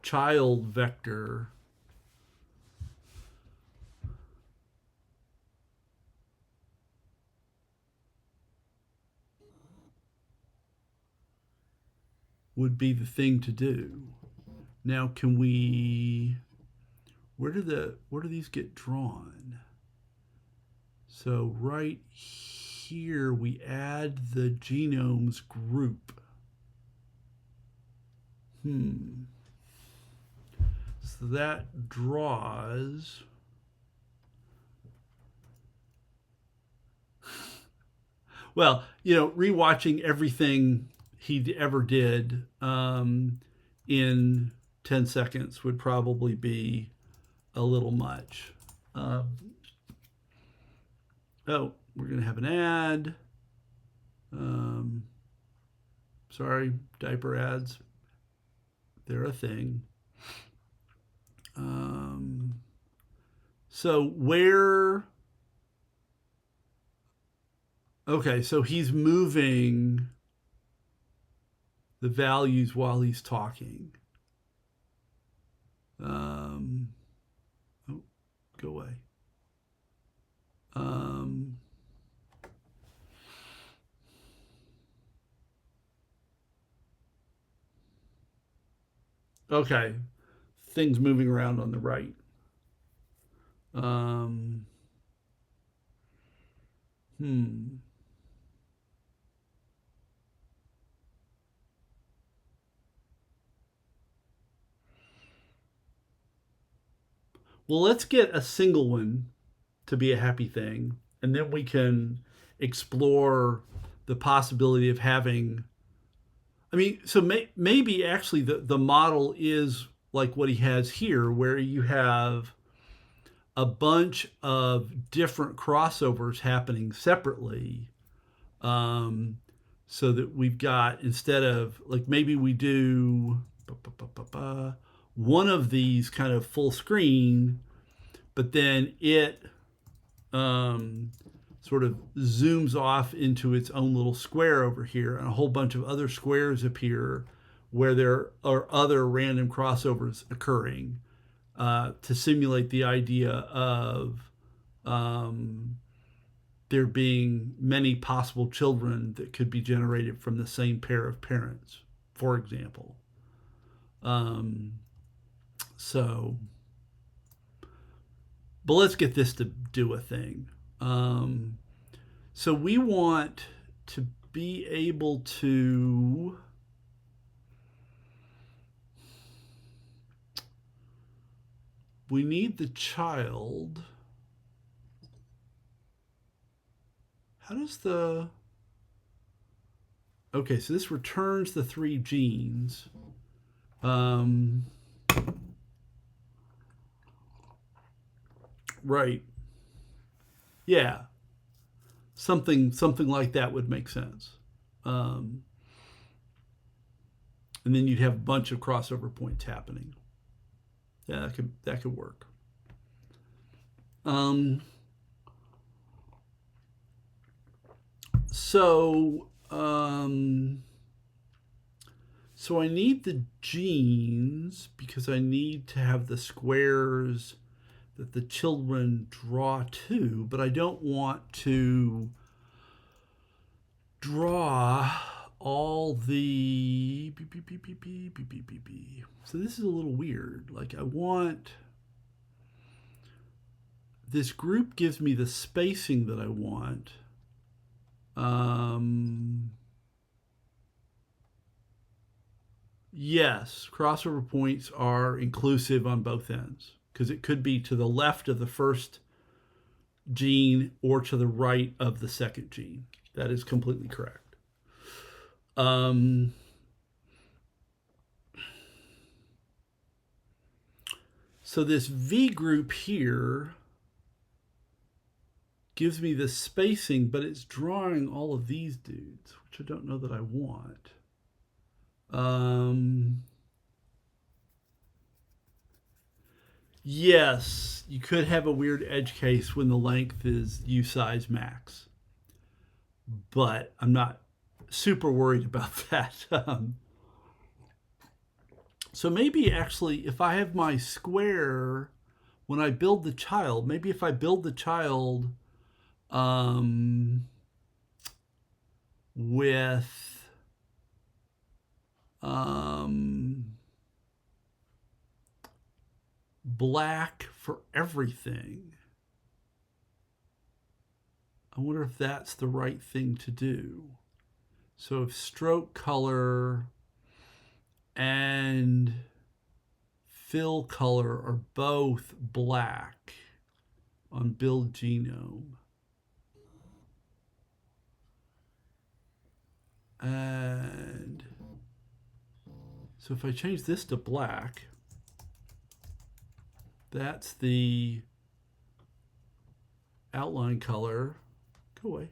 child vector would be the thing to do. Now, can we, where do these get drawn? So right here, we add the genomes group. So that draws. Well, rewatching everything he ever did in 10 seconds would probably be a little much. Oh, we're going to have an ad. Sorry, diaper ads. They're a thing. So where... Okay, so he's moving the values while he's talking. Go away. Okay. Things moving around on the right. Um, hmm. Well, let's get a single one to be a happy thing, and then we can explore the possibility of having. I mean, so maybe actually the model is like what he has here, where you have a bunch of different crossovers happening separately. Um, so that we've got, instead of like, maybe we do one of these kind of full screen, but then it um, sort of zooms off into its own little square over here, and a whole bunch of other squares appear where there are other random crossovers occurring, to simulate the idea of um, there being many possible children that could be generated from the same pair of parents, for example. Um, so, but let's get this to do a thing. Um, so we want to be able to we need the child. How does the okay, so this returns the three genes. Um, right. Yeah. Something like that would make sense. Um, and then you'd have a bunch of crossover points happening. Yeah, that could work. Um, so so I need the genes because I need to have the squares that the children draw to, but I don't want to draw all the so this is a little weird. Like, I want this group gives me the spacing that I want. Um, yes, crossover points are inclusive on both ends because it could be to the left of the first gene or to the right of the second gene. That is completely correct. Um, so this V group here gives me the spacing, but it's drawing all of these dudes, which I don't know that I want. Yes, you could have a weird edge case when the length is U size max, but I'm not super worried about that. So maybe actually, if I have my square, when I build the child, maybe if I build the child um, with um, black for everything, I wonder if that's the right thing to do. So if stroke color and fill color are both black on build genome, and so if I change this to black, that's the outline color. Go away.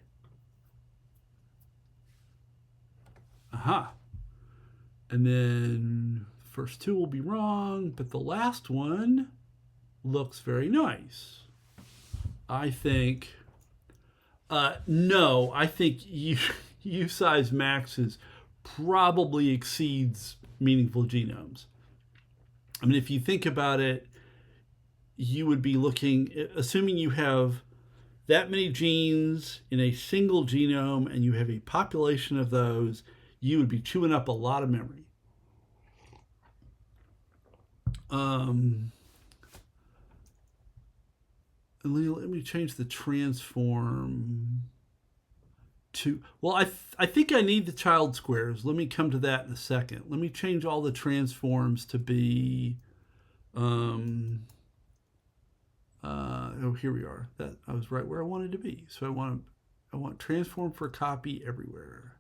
Aha. And then the first two will be wrong, but the last one looks very nice. I think, no, I think U size maxes probably exceeds meaningful genomes. I mean, if you think about it, you would be looking, assuming you have that many genes in a single genome and you have a population of those, you would be chewing up a lot of memory. Um, let me change the transform to, well, I think I need the child squares. Let me come to that in a second. Let me change all the transforms to be, um, oh, here we are. That I was right where I wanted to be. So I want transform for copy everywhere.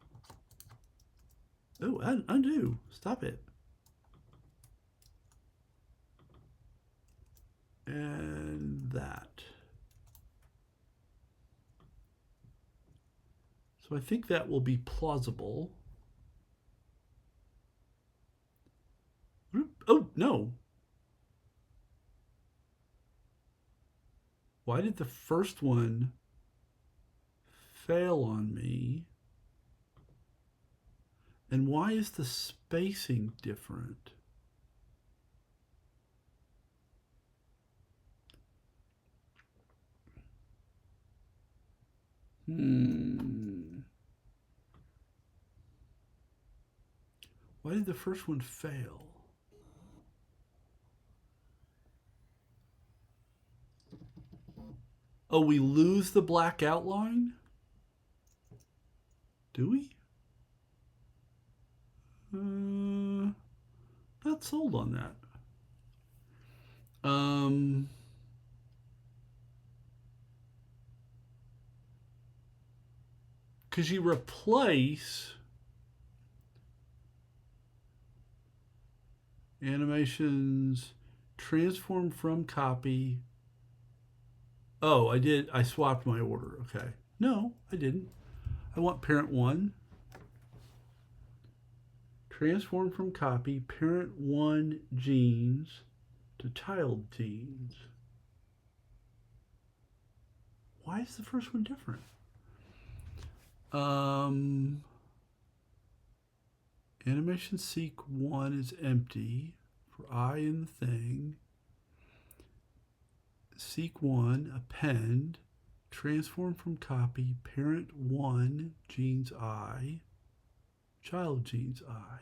Oh, undo. Stop it. And that. So I think that will be plausible. Oh, no. Why did the first one fail on me? And why is the spacing different? Why did the first one fail? Oh, we lose the black outline? Do we? Not sold on that. Because you replace animations, transform from copy. Oh, I did. I swapped my order. Okay. No, I didn't. I want parent one. Transform from copy parent one genes to child genes. Why is the first one different? Animation seek one is empty for I in the thing. Seek one, append, transform from copy, parent one, genes I, child genes I.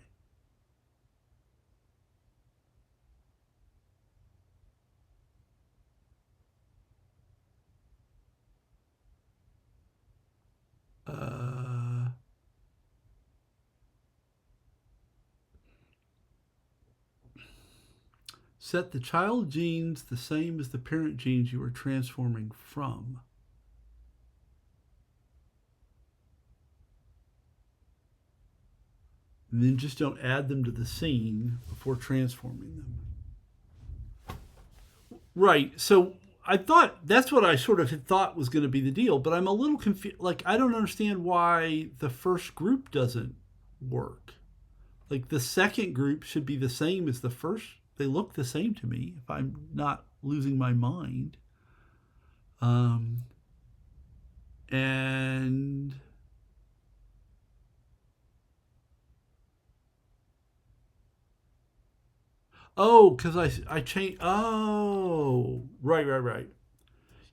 Set the child genes the same as the parent genes you are transforming from. And then just don't add them to the scene before transforming them. Right. So I thought that's what I sort of had thought was going to be the deal, but I'm a little confused. Like, I don't understand why the first group doesn't work. Like, the second group should be the same as the first. They look the same to me, if I'm not losing my mind. And oh, because I changed. Oh, right.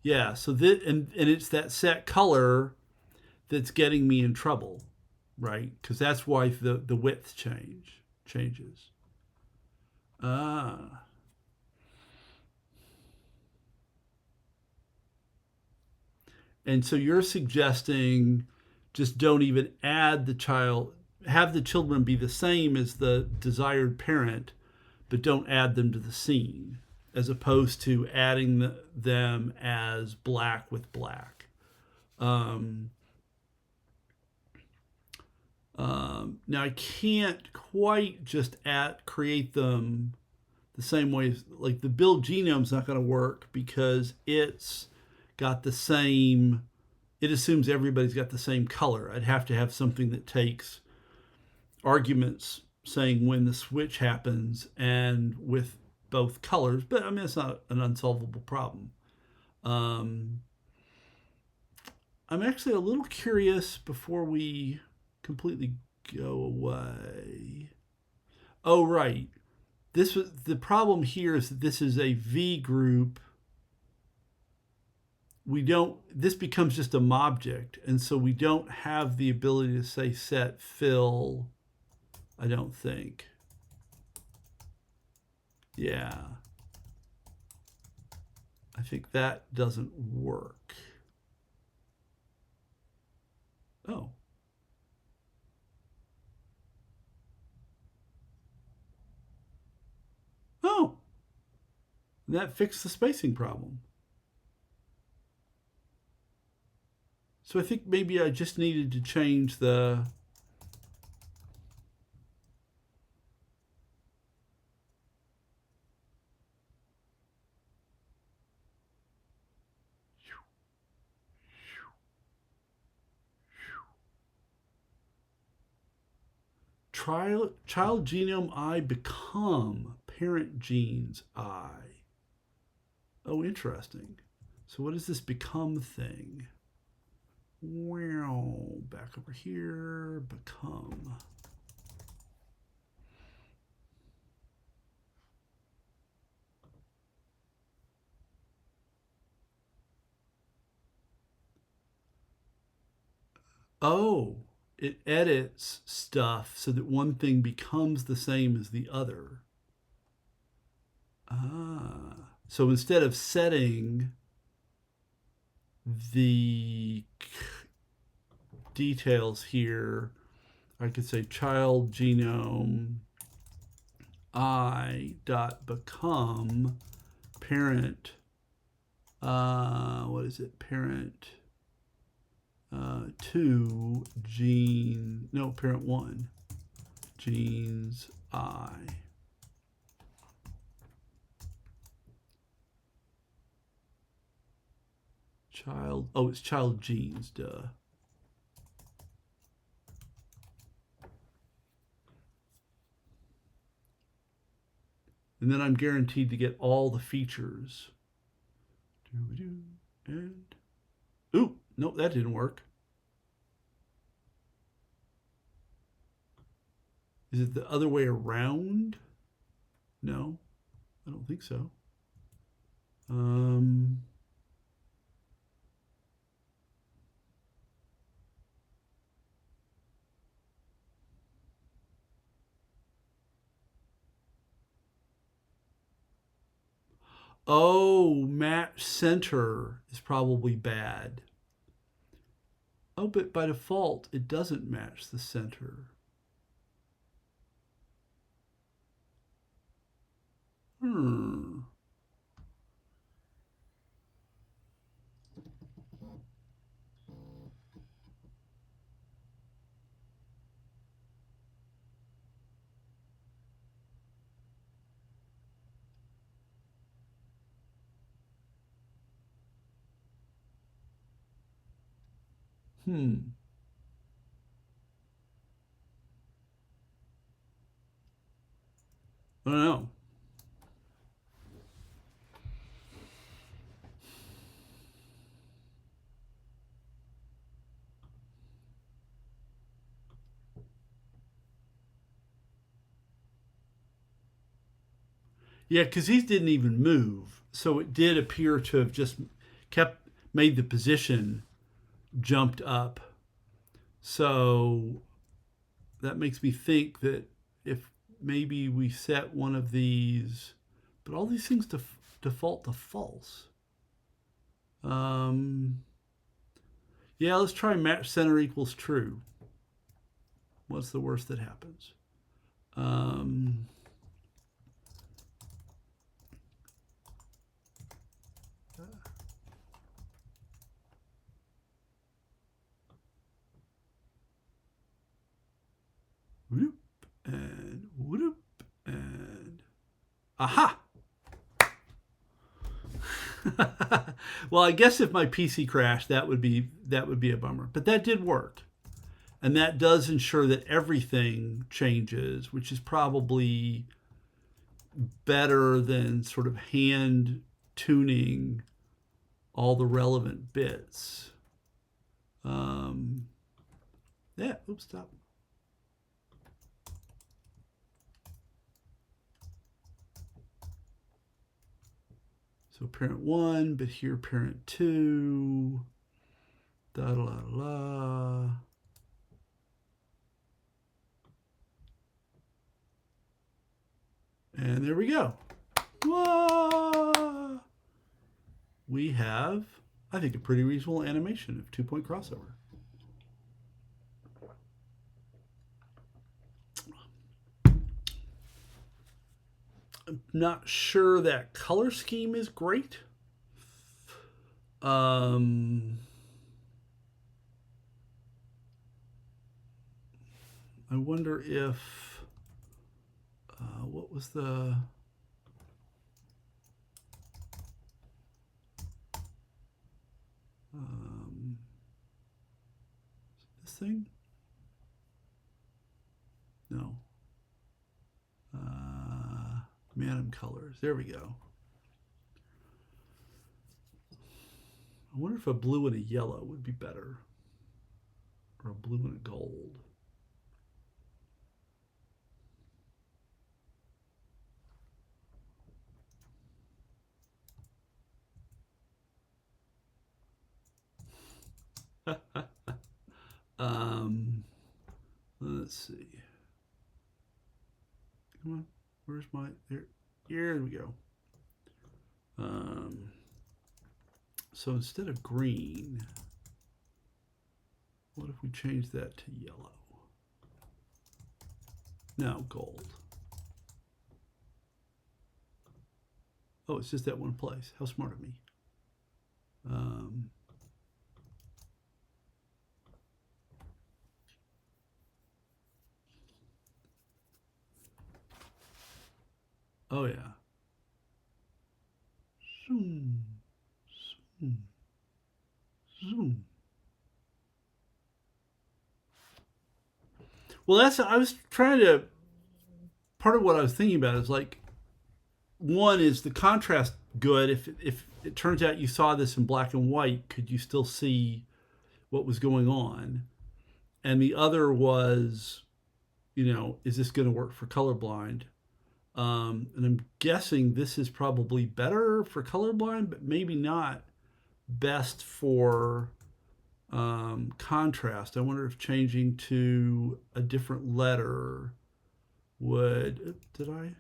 Yeah. So that and it's that set color that's getting me in trouble, right? Because that's why the width changes. Ah. And so you're suggesting just don't even add the child, have the children be the same as the desired parent, but don't add them to the scene, as opposed to adding them as black with black. Now I can't quite just create them the same way as, like, the build genome's not going to work because it's got the same, it assumes everybody's got the same color. I'd have to have something that takes arguments saying when the switch happens and with both colors, but I mean, it's not an unsolvable problem. I'm actually a little curious before we completely go away. Oh, right. This was the problem here is that this is a V group. This becomes just a mobject, and so we don't have the ability to say set fill, I don't think. Yeah. I think that doesn't work. Oh. Oh. That fixed the spacing problem. So I think maybe I just needed to change the... Child genome I become parent genes I. Oh, interesting. So what is this become thing? Wow, back over here, become. Oh, it edits stuff so that one thing becomes the same as the other. Ah, so instead of setting the details here, I could say child genome I dot become parent. What is it? Parent 2 gene. No, parent 1 genes I. Child. Oh, it's child genes. Duh. And then I'm guaranteed to get all the features. And ooh, nope, that didn't work. Is it the other way around? No, I don't think so. Oh, match center is probably bad. Oh, but by default, it doesn't match the center. Hmm. Hmm. I don't know. Yeah, because these didn't even move. So it did appear to have just made the position jumped up. So that makes me think that if maybe we set one of these, but all these things default to false. Yeah, let's try match center equals true. What's the worst that happens? Um, whoop, and whoop, and aha! Well, I guess if my PC crashed, that would be a bummer. But that did work, and that does ensure that everything changes, which is probably better than sort of hand tuning all the relevant bits. Yeah. Oops. Stop. So parent 1, but here parent 2. Da da da da. And there we go. Whoa! We have, I think, a pretty reasonable animation of 2-point crossover. I'm not sure that color scheme is great. I wonder if, what was the, this thing? No. Manim colors. There we go. I wonder if a blue and a yellow would be better. Or a blue and a gold. Let's see. Come on. Where's my... Here we go. So instead of green, what if we change that to yellow? No, gold. Oh, it's just that one place. How smart of me. Oh, yeah. Zoom, zoom, zoom. Well, I was trying to, part of what I was thinking about is like, one is the contrast good. If it turns out you saw this in black and white, could you still see what was going on? And the other was, is this going to work for colorblind? And I'm guessing this is probably better for colorblind, but maybe not best for contrast. I wonder if changing to a different letter would... Did I?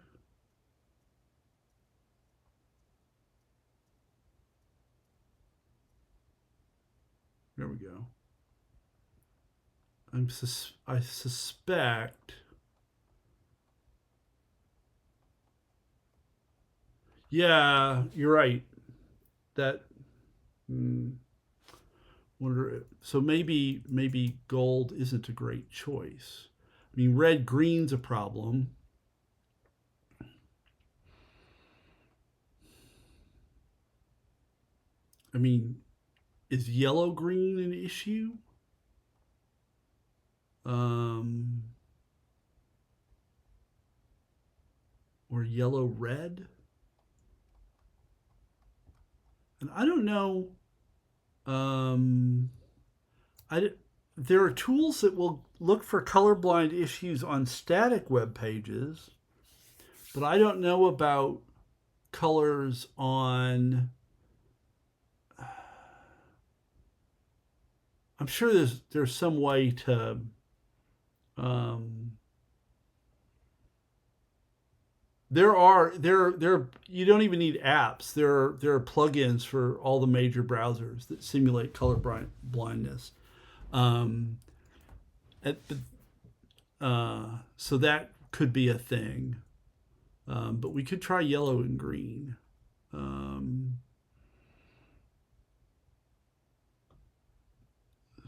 There we go. I suspect... Yeah, you're right. That... wonder. So maybe gold isn't a great choice. I mean, red green's a problem. I mean, is yellow green an issue? Or yellow red? And I don't know. There are tools that will look for colorblind issues on static web pages, but I don't know about colors on... I'm sure there's some way to... you don't even need apps. There are plugins for all the major browsers that simulate color blindness. So that could be a thing. But we could try yellow and green.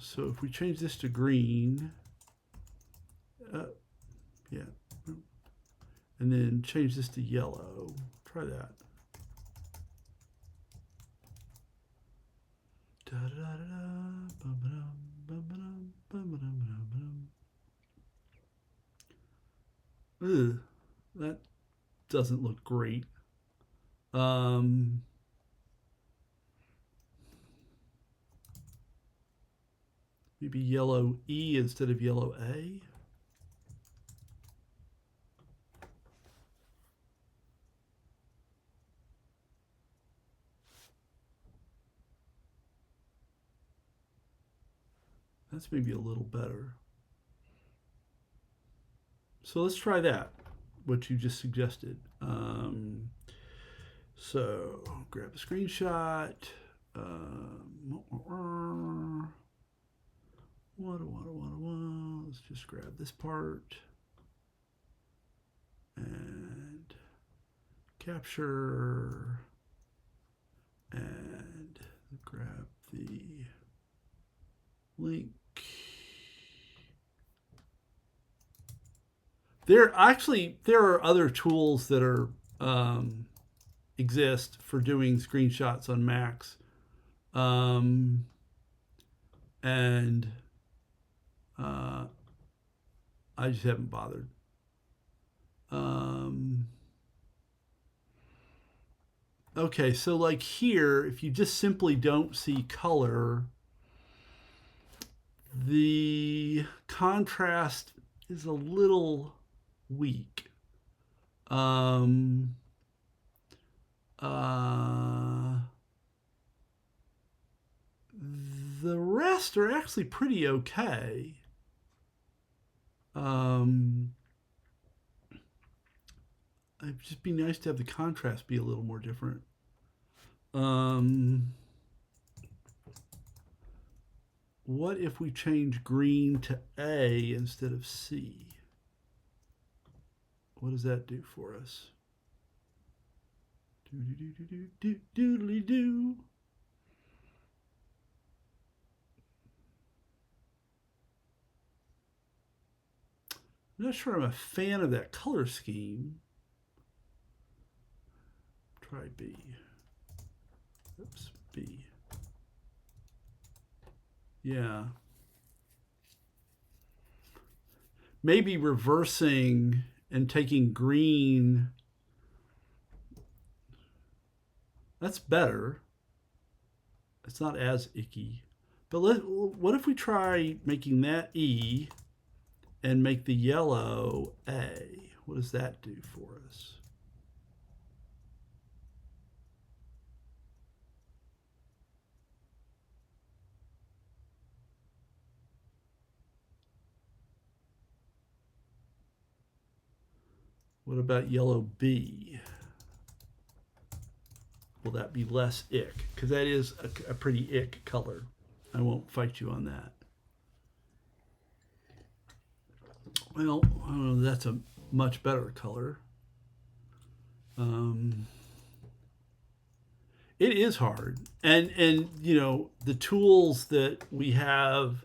So if we change this to green, yeah, and then change this to yellow, try that. Ugh, that doesn't look great. Maybe yellow E instead of yellow A. That's maybe a little better. So let's try that, what you just suggested. So grab a screenshot. Let's just grab this part and capture and grab the link. There are other tools that are exist for doing screenshots on Macs, and I just haven't bothered. Okay, so like here, if you just simply don't see color, the contrast is a little weak. The rest are actually pretty okay. It'd just be nice to have the contrast be a little more different. What if we change green to A instead of C? What does that do for us? Doodly doo. I'm not sure I'm a fan of that color scheme. Try B. Oops, B. Yeah. Maybe reversing and taking green. That's better. It's not as icky. But what if we try making that E and make the yellow A? What does that do for us? What about yellow B? Will that be less ick? Because that is a pretty ick color. I won't fight you on that. Well, I don't know, that's a much better color. It is hard, and you know the tools that we have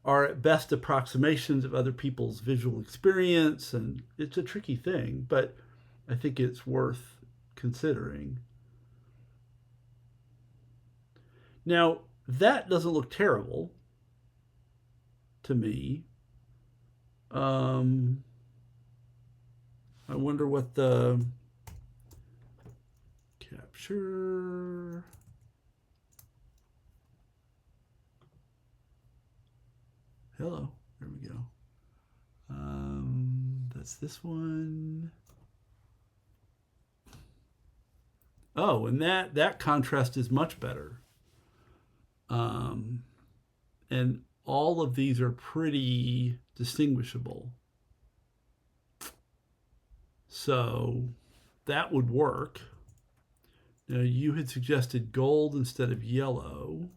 are at best approximations of other people's visual experience, and it's a tricky thing, but I think it's worth considering. Now, that doesn't look terrible to me. I wonder what the capture. Hello, there we go. That's this one. Oh, and that contrast is much better. And all of these are pretty distinguishable. So that would work. Now you had suggested gold instead of yellow.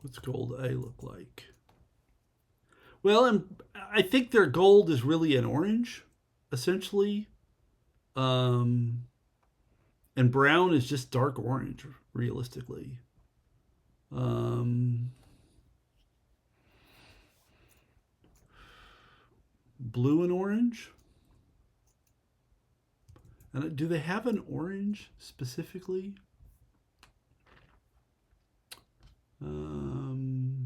What's gold A look like? Well, and I think their gold is really an orange, essentially. And brown is just dark orange, realistically. Blue and orange. And do they have an orange specifically? Orange.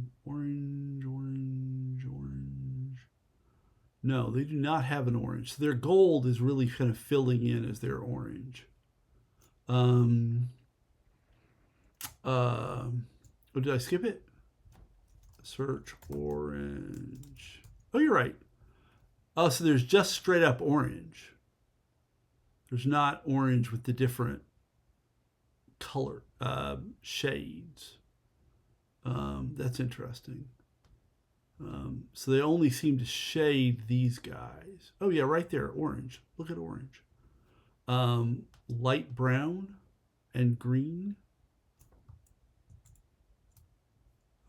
No, they do not have an orange. So their gold is really kind of filling in as their orange. Oh, did I skip it? Search orange. Oh, you're right. Oh, so there's just straight up orange. There's not orange with the different color shades. That's interesting. So they only seem to shade these guys. Oh yeah, right there, orange. Look at orange. Light brown and green.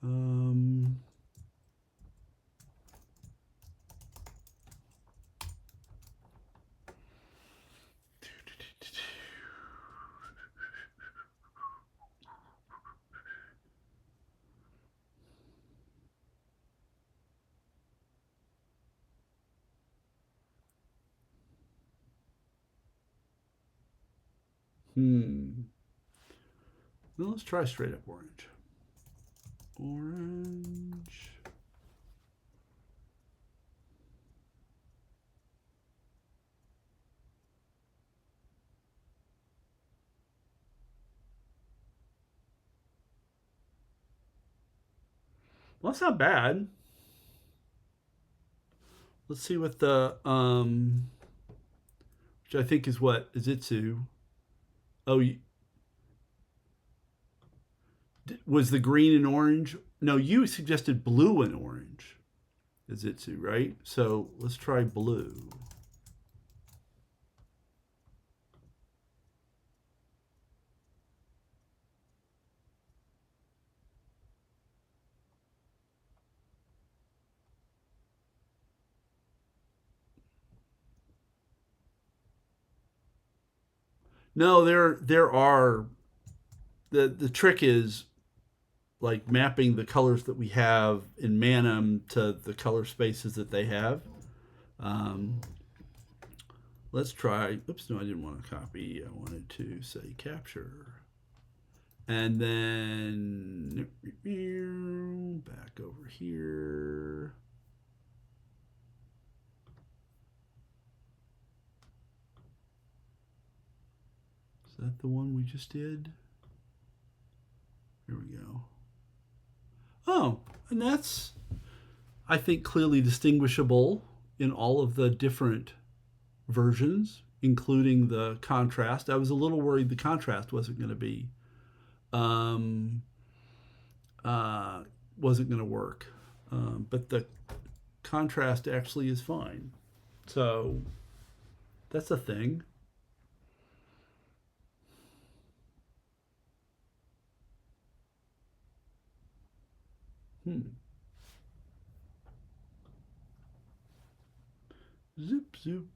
Um, Well, let's try straight up orange. Orange. Well, that's not bad. Let's see what the which I think is what Izitsu. Oh, was the green and orange? No, you suggested blue and orange. Izitsu, right? So let's try blue. No, there are the trick is like mapping the colors that we have in Manim to the color spaces that they have. Um, let's try. Oops, no, I didn't want to copy. I wanted to say capture. And then back over here. Is that the one we just did? Here we go. Oh, and that's, I think, clearly distinguishable in all of the different versions, including the contrast. I was a little worried the contrast wasn't going to be, um, wasn't going to work, but the contrast actually is fine. So that's a thing. Zip, zoop,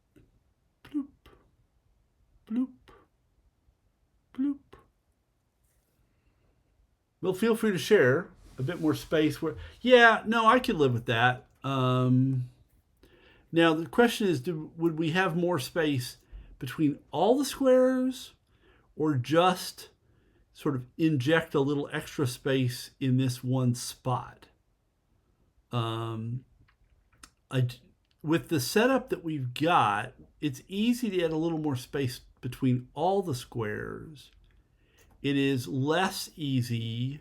bloop, bloop, bloop. Well, feel free to share a bit more space. Where, yeah, no, I could live with that. Now the question is, would we have more space between all the squares, or just sort of inject a little extra space in this one spot? I, with the setup that we've got, it's easy to add a little more space between all the squares. It is less easy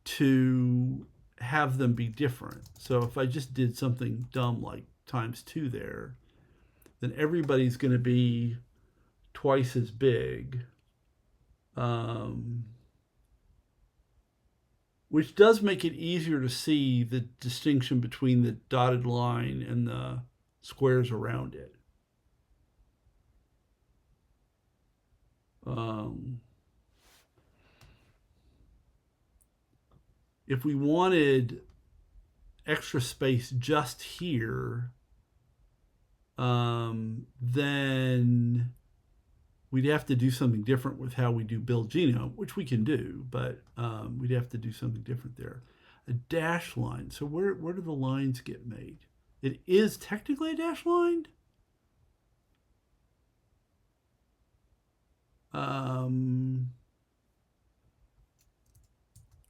to have them be different. So if I just did something dumb like ×2 there, then everybody's going to be twice as big. Which does make it easier to see the distinction between the dotted line and the squares around it. If we wanted extra space just here, then we'd have to do something different with how we do build genome, which we can do, but we'd have to do something different there. A dash line. So where do the lines get made? It is technically a dash line.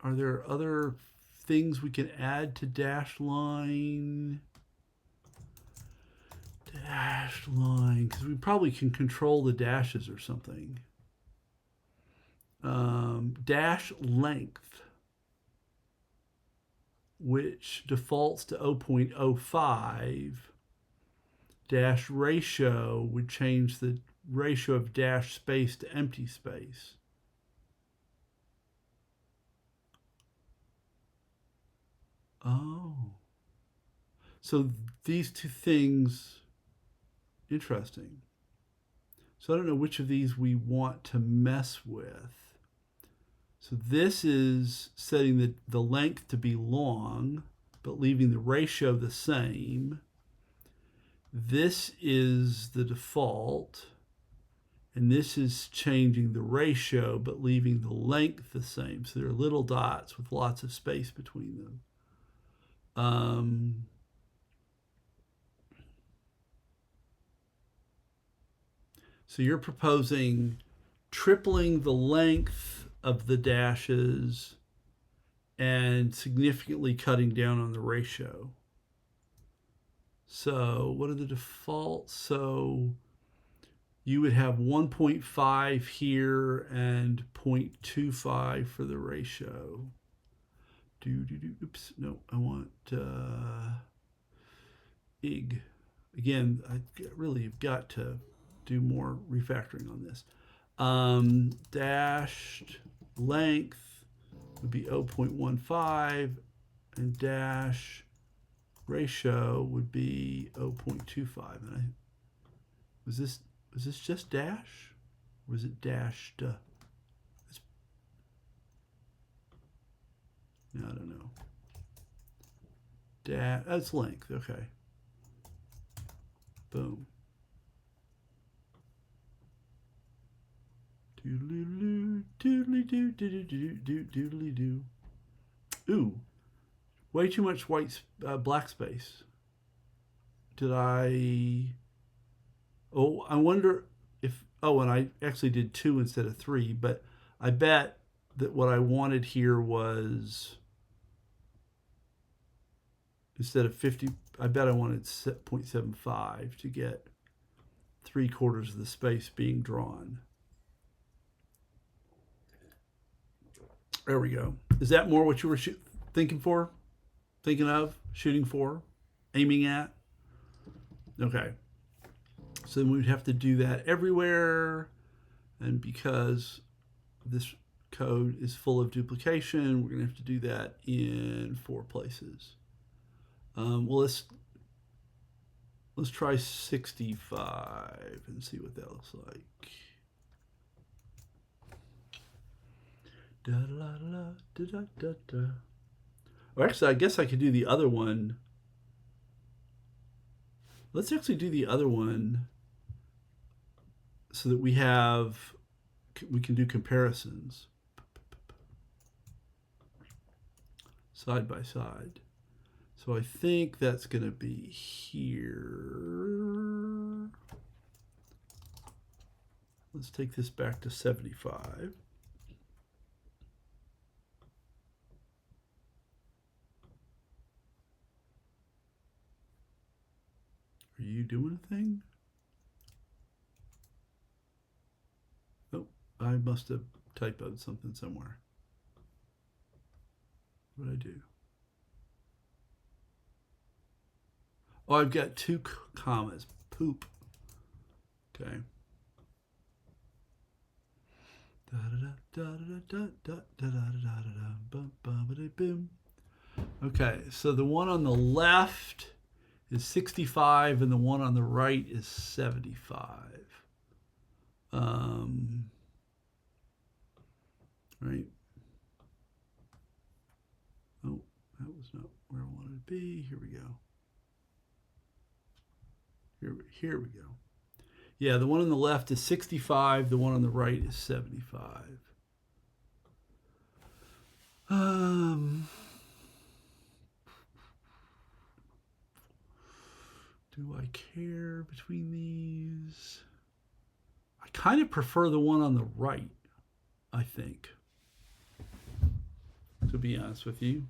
Are there other things we can add to dash line? Dash line, because we probably can control the dashes or something. Dash length. which defaults to 0.05, dash ratio would change the ratio of dash space to empty space. Oh. So these two things, interesting. So I don't know which of these we want to mess with. So this is setting the length to be long, but leaving the ratio the same. This is the default. And this is changing the ratio, but leaving the length the same. So there are little dots with lots of space between them. So you're proposing tripling the length of the dashes and significantly cutting down on the ratio. So what are the defaults? So you would have 1.5 here and 0.25 for the ratio. Oops, no, I want IG. Again, I really have got to do more refactoring on this. Dashed length would be 0.15 and dash ratio would be 0.25. And was this just dash? Or was it dashed? No, I don't know. That's length. Okay. Boom. Doodly doo, doodly doo, doodly doo. Ooh, way too much black space. Did I? Oh, I wonder if. Oh, and I actually did 2 instead of 3, but I bet that what I wanted here was, instead of 50, I bet I wanted 0.75 to get 3/4 of the space being drawn. There we go. Is that more what you were thinking of, shooting for, aiming at? Okay. So then we'd have to do that everywhere. And because this code is full of duplication, we're going to have to do that in 4 places. Well, let's try 65 and see what that looks like. Da, da, da, da, da, da, da. Or actually, I guess I could do the other one. Let's actually do the other one so that we can do comparisons side by side. So I think that's going to be here. Let's take this back to 75. Are you doing a thing? Oh, I must have typoed something somewhere. What did I do? Oh, I've got 2 commas. Poop. Okay. Okay, so the one on the left is 65 and the one on the right is 75. Right. Oh, that was not where I wanted to be. Here we go. Here we go. Yeah, the one on the left is 65. The one on the right is 75. Do I care between these? I kind of prefer the one on the right, I think, to be honest with you.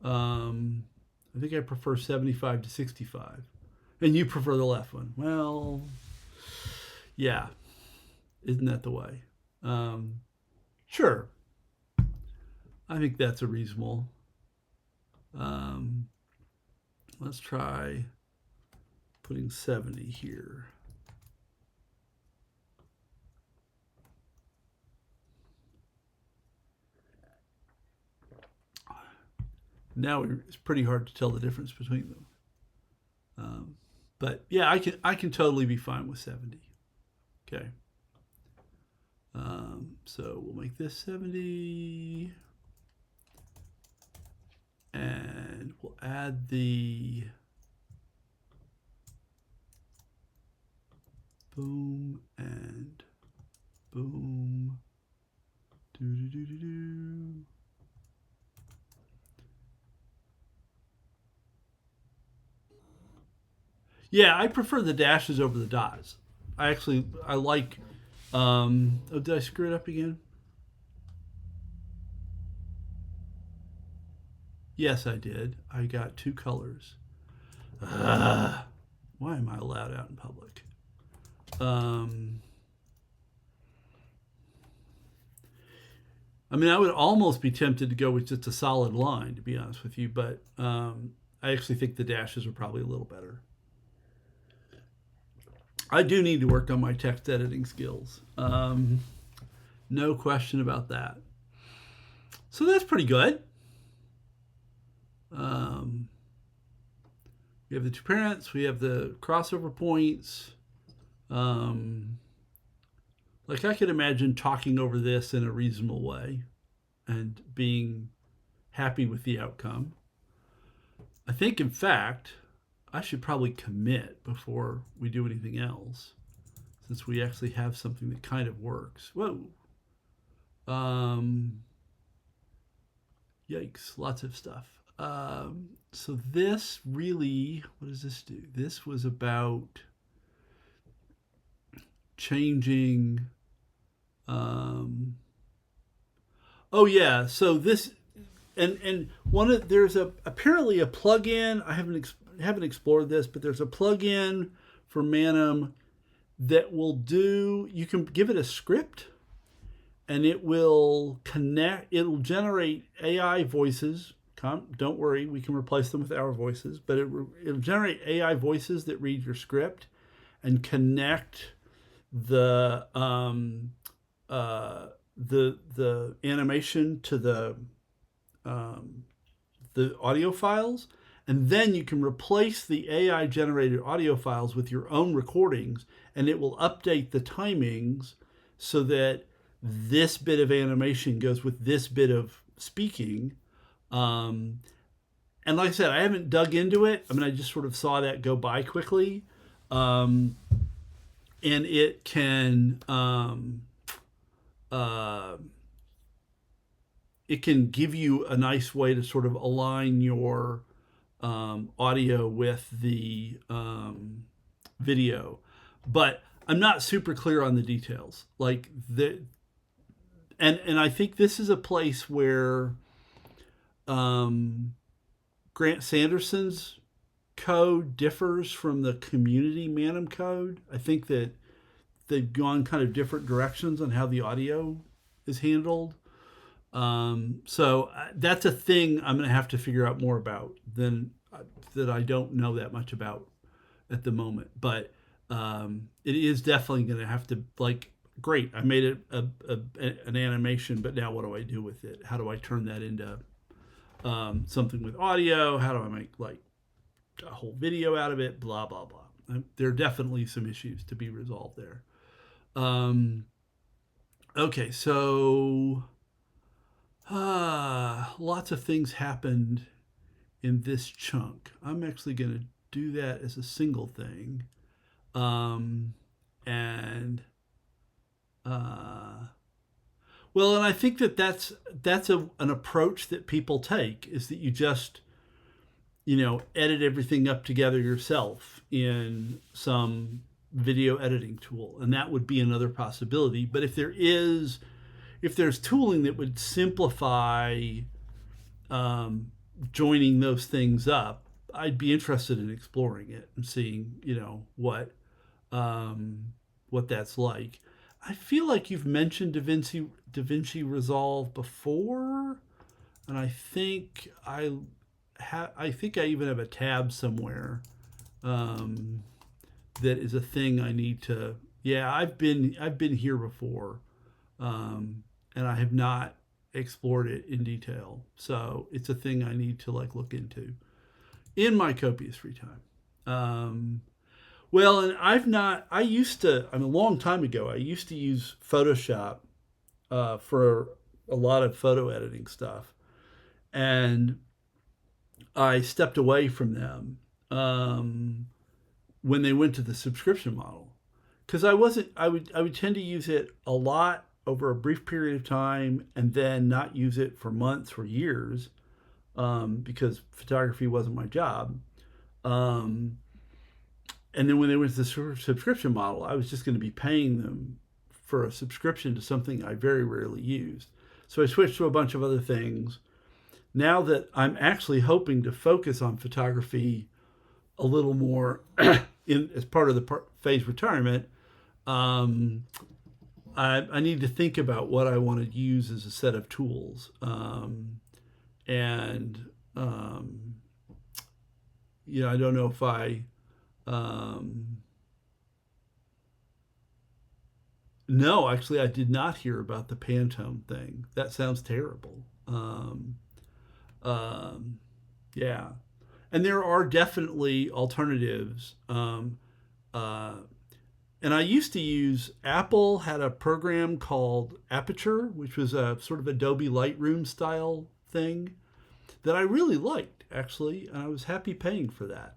I think I prefer 75 to 65. And you prefer the left one. Well, yeah. Isn't that the way? Sure. I think that's a reasonable Um, let's try putting 70 here. Now it's pretty hard to tell the difference between them. But yeah, I can totally be fine with 70. Okay. So we'll make this 70. And we'll add the boom and boom. Do do do do do. Yeah, I prefer the dashes over the dots. I like. Oh, did I screw it up again? Yes, I did. I got two colors. Why am I allowed out in public? I mean, I would almost be tempted to go with just a solid line, to be honest with you, but I actually think the dashes are probably a little better. I do need to work on my text editing skills. No question about that. So that's pretty good. We have the two parents. We have the crossover points. Like I could imagine talking over this in a reasonable way and being happy with the outcome. I think, in fact, I should probably commit before we do anything else, since we actually have something that kind of works. Whoa. Yikes, lots of stuff. So this really, what does this do? This was about changing. Oh yeah, so this and one of there's apparently a plugin. I haven't explored this, but there's a plugin for Manim that will do. You can give it a script, and it will connect. It'll generate AI voices. Don't worry, we can replace them with our voices, but it'll generate AI voices that read your script and connect the the animation to the audio files, and then you can replace the AI generated audio files with your own recordings, and it will update the timings so that this bit of animation goes with this bit of speaking. And like I said, I haven't dug into it. I mean, I just sort of saw that go by quickly. And it can give you a nice way to sort of align your audio with the video, but I'm not super clear on the details. Like and I think this is a place where Grant Sanderson's code differs from the community Manim code. I think that they've gone kind of different directions on how the audio is handled. So that's a thing I'm going to have to figure out more about that I don't know that much about at the moment. But it is definitely going to have to, like, great, I made it an animation, but now what do I do with it? How do I turn that into something with audio? How do I make like a whole video out of it? Blah, blah, blah. There are definitely some issues to be resolved there. Okay, so lots of things happened in this chunk. I'm actually going to do that as a single thing. Well, and I think that's an approach that people take, is that you just, edit everything up together yourself in some video editing tool, and that would be another possibility. But if there's tooling that would simplify joining those things up, I'd be interested in exploring it and seeing, what that's like. I feel like you've mentioned DaVinci Resolve before, and I think I think I even have a tab somewhere um, that is a thing I need to. Yeah, I've been here before, um, and I have not explored it in detail. So it's a thing I need to like look into in my copious free time. Um, well, and I've not. I used to. I mean, a long time ago, I used to use Photoshop for a lot of photo editing stuff, and I stepped away from them when they went to the subscription model because I wasn't. I would tend to use it a lot over a brief period of time and then not use it for months or years because photography wasn't my job. Um, and then when they went to the subscription model, I was just going to be paying them for a subscription to something I very rarely used. So I switched to a bunch of other things. Now that I'm actually hoping to focus on photography a little more as part of the phase retirement, um, I need to think about what I want to use as a set of tools. And, um, I don't know if um, no, actually, I did not hear about the Pantone thing. That sounds terrible. Um, yeah. And there are definitely alternatives. Uh, and I used to use Apple had a program called Aperture, which was a sort of Adobe Lightroom style thing that I really liked actually, and I was happy paying for that.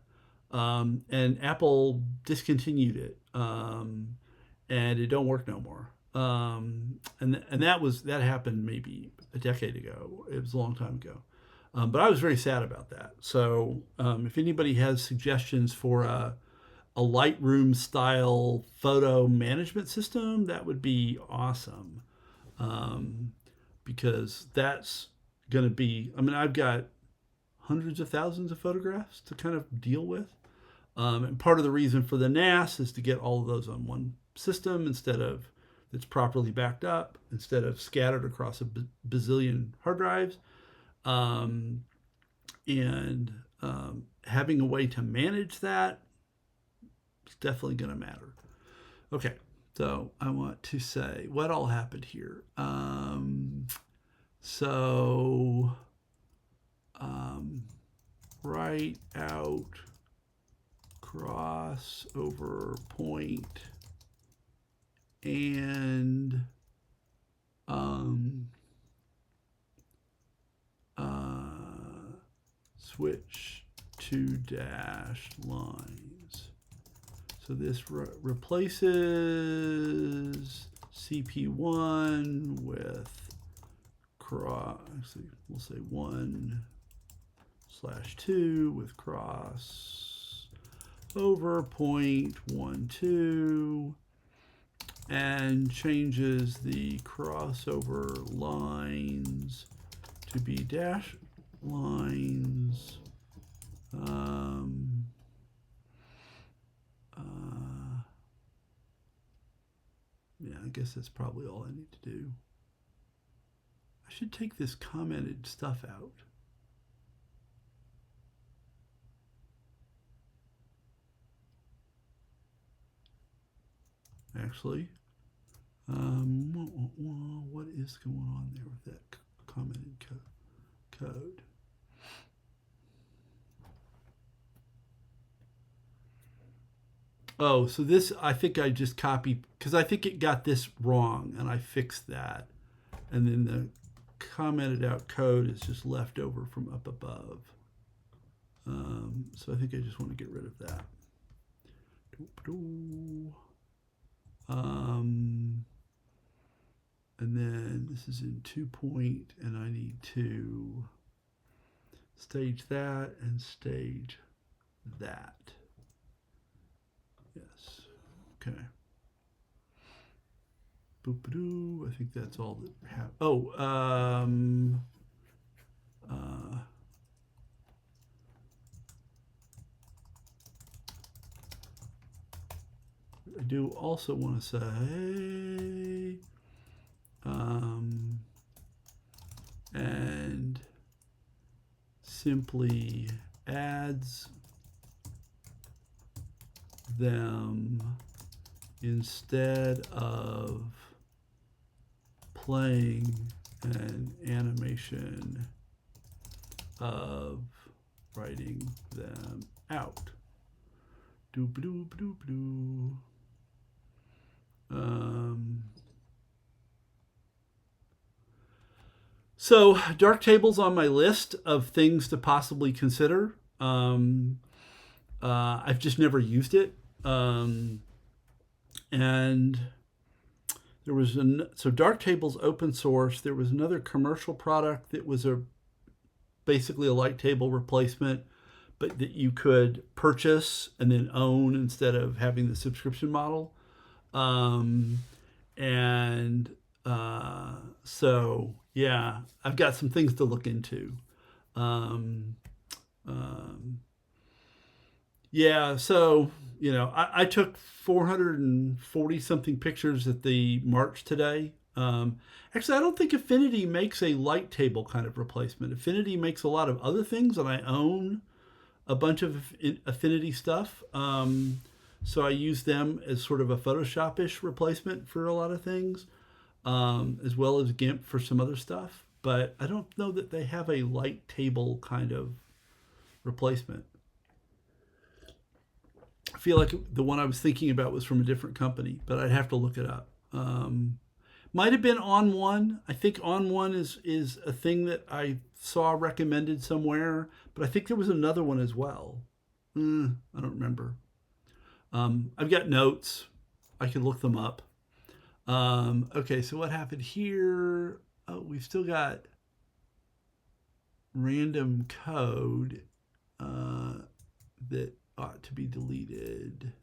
And Apple discontinued it, and it don't work no more. And that happened maybe a decade ago. It was a long time ago. But I was very sad about that. So if anybody has suggestions for a Lightroom style photo management system, that would be awesome. Um, because that's going to be, I mean, I've got hundreds of thousands of photographs to kind of deal with. And part of the reason for the NAS is to get all of those on one system instead of that's properly backed up, instead of scattered across a bazillion hard drives. Um, and having a way to manage that is definitely going to matter. Okay, so I want to say what all happened here. So write out crossover point and switch to dashed lines. So this replaces CP1 with actually we'll say 1/2 with cross over 0.12 and changes the crossover lines to be dash lines. Yeah, I guess that's probably all I need to do. I should take this commented stuff out. Actually, what is going on there with that commented code? Oh, so this, I think I just copied, because I think it got this wrong, and I fixed that. And then the commented out code is just left over from up above. So I think I just want to get rid of that. And then this is in 2 point, and I need to stage that and stage that. Yes. Okay. Boop-a-doo. I think that's all that happened. Oh, I do also want to say, and simply adds them instead of playing an animation of writing them out. Doop-a-doop-a-doop-a-doo. So Darktable's on my list of things to possibly consider. I've just never used it. And there was so Darktable's open source. There was another commercial product that was basically a light table replacement, but that you could purchase and then own instead of having the subscription model. So yeah, I've got some things to look into. Yeah, so I took 440 something pictures at the March today. Actually, I don't think Affinity makes a light table kind of replacement. Affinity makes a lot of other things, and I own a bunch of Affinity stuff. So I use them as sort of a Photoshop-ish replacement for a lot of things, as well as GIMP for some other stuff. But I don't know that they have a light table kind of replacement. I feel like the one I was thinking about was from a different company, but I'd have to look it up. Might have been On One. I think On One is a thing that I saw recommended somewhere, but I think there was another one as well. I don't remember. I've got notes. I can look them up. Okay, so what happened here? Oh, we've still got random code that ought to be deleted.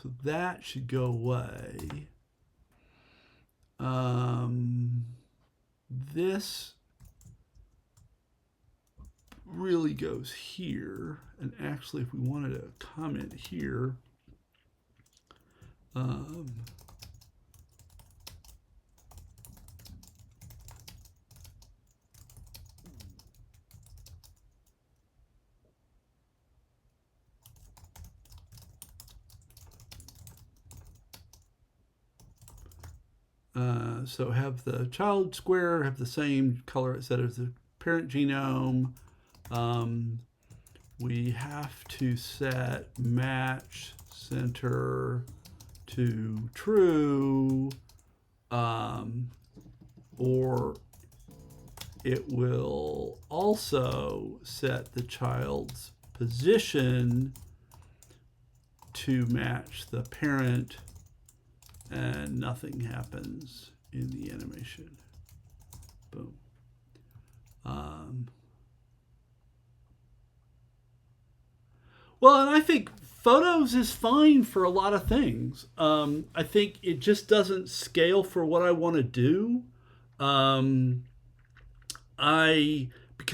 So that should go away. This really goes here. And actually, if we wanted a comment here, so have the child square have the same color set as the parent genome. We have to set match center to true, or it will also set the child's position to match the parent, and nothing happens in the animation. Boom. Well, and I think photos is fine for a lot of things. I think it just doesn't scale for what I want to do. Because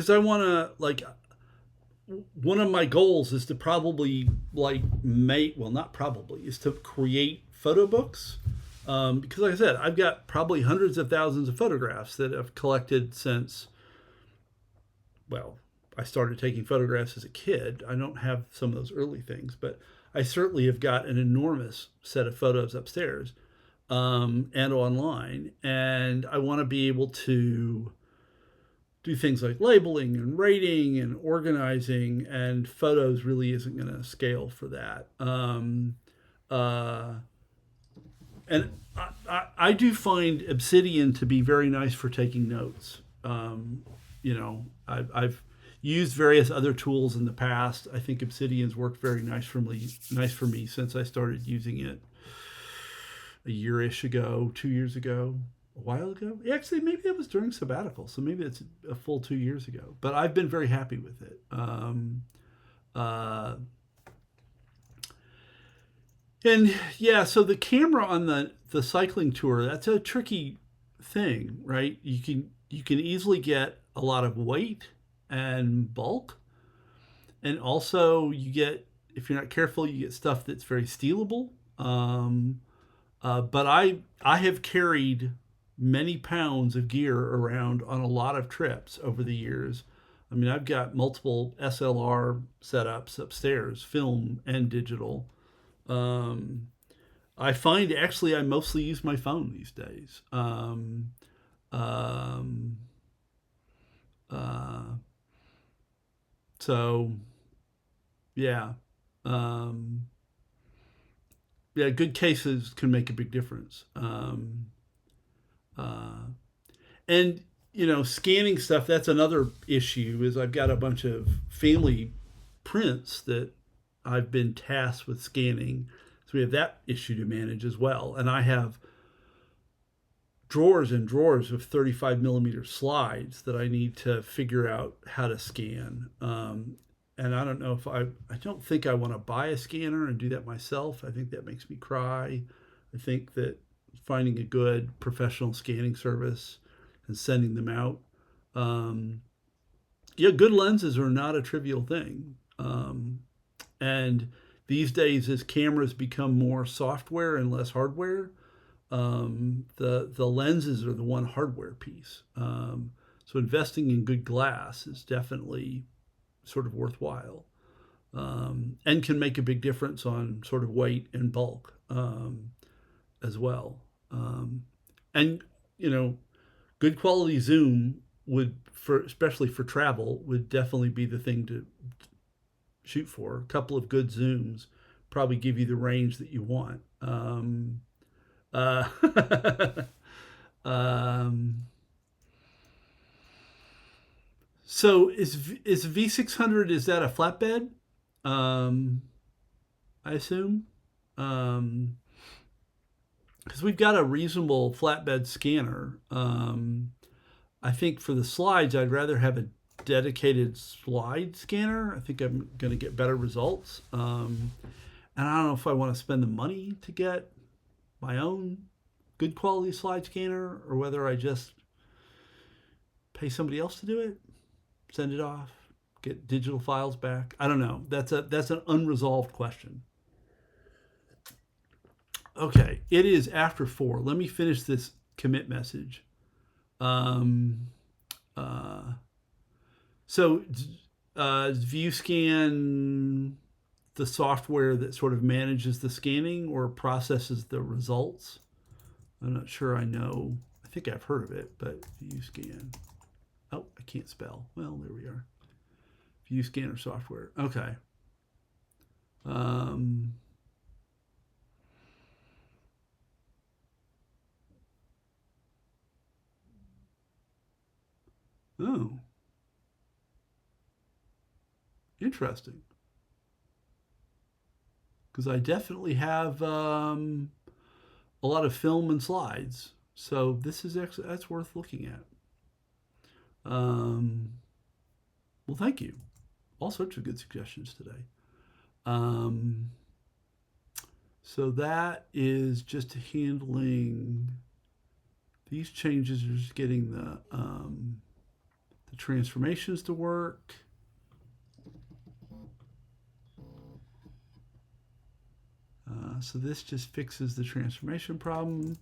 I want to, like, one of my goals is to probably is to create photo books. Because like I said, I've got probably hundreds of thousands of photographs that I've collected since, I started taking photographs as a kid. I don't have some of those early things, but I certainly have got an enormous set of photos upstairs, and online. And I want to be able to do things like labeling and rating and organizing, and photos really isn't going to scale for that. And I do find Obsidian to be very nice for taking notes. I've used various other tools in the past. I think Obsidian's worked very nice for me since I started using it a year-ish ago, 2 years ago, a while ago. Actually, maybe it was during sabbatical, so maybe it's a full 2 years ago. But I've been very happy with it. And yeah, so the camera on the cycling tour, that's a tricky thing, right? You can easily get a lot of weight and bulk, and also you get, if you're not careful, you get stuff that's very stealable. But I have carried many pounds of gear around on a lot of trips over the years. I mean, I've got multiple SLR setups upstairs, film and digital. Um, I find actually I mostly use my phone these days. Um, uh, so yeah, um, yeah, good cases can make a big difference. Uh, and scanning stuff. That's another issue. Is I've got a bunch of family prints that I've been tasked with scanning, so we have that issue to manage as well. And I have drawers and drawers of 35 millimeter slides that I need to figure out how to scan. And I don't know if I don't think I want to buy a scanner and do that myself. I think that makes me cry. I think that finding a good professional scanning service and sending them out. Um, yeah, good lenses are not a trivial thing. And these days, as cameras become more software and less hardware, the lenses are the one hardware piece. So investing in good glass is definitely sort of worthwhile, and can make a big difference on sort of weight and bulk, as well. And good quality zoom would, for especially for travel, would definitely be the thing to shoot for. A couple of good zooms probably give you the range that you want. Uh, um, so is V600, is that a flatbed? Um, I assume. Um, because we've got a reasonable flatbed scanner. I think for the slides, I'd rather have a dedicated slide scanner. I think I'm going to get better results. And I don't know if I want to spend the money to get my own good quality slide scanner, or whether I just pay somebody else to do it, send it off, get digital files back. I don't know. That's an unresolved question. Okay, it is after 4. Let me finish this commit message. Um, uh, so, ViewScan the software that sort of manages the scanning or processes the results? I'm not sure I know. I think I've heard of it, but ViewScan. Oh, I can't spell. Well, there we are. ViewScanner software. Okay. Um, oh, interesting. Because I definitely have a lot of film and slides. So this is actually, that's worth looking at. Um, well, thank you. All sorts of good suggestions today. Um, so that is just handling these changes. Are just getting the transformations to work. So this just fixes the transformation problem.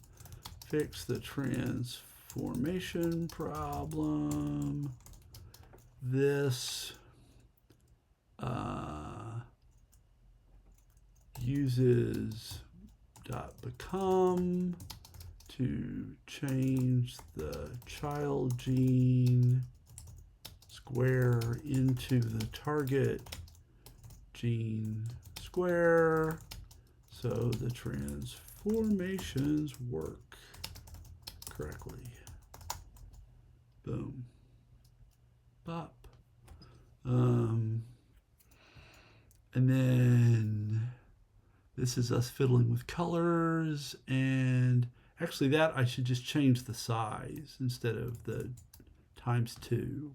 Fix the transformation problem. This uses .become to change the child gene square into the target gene square, so the transformations work correctly. Boom. Bop. And then this is us fiddling with colors, and actually that I should just change the size instead of the ×2.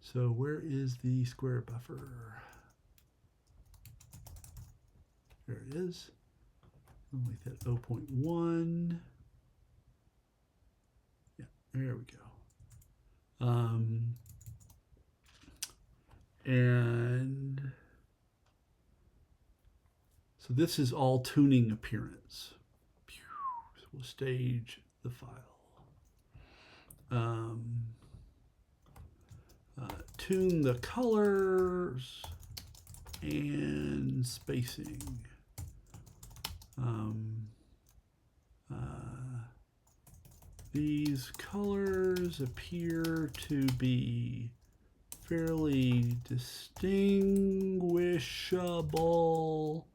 So where is the square buffer? There it is. I'll make that 0.1. Yeah, there we go. And so So this is all tuning appearance. So we'll stage the file. Tune the colors and spacing. These colors appear to be fairly distinguishable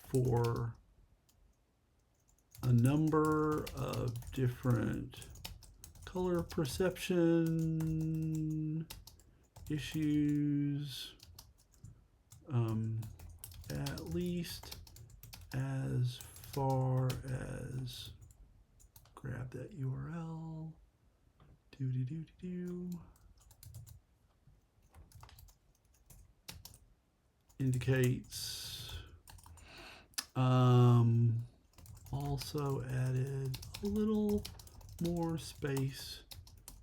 for a number of different color perception issues, at least as far as, grab that URL, indicates, also added a little more space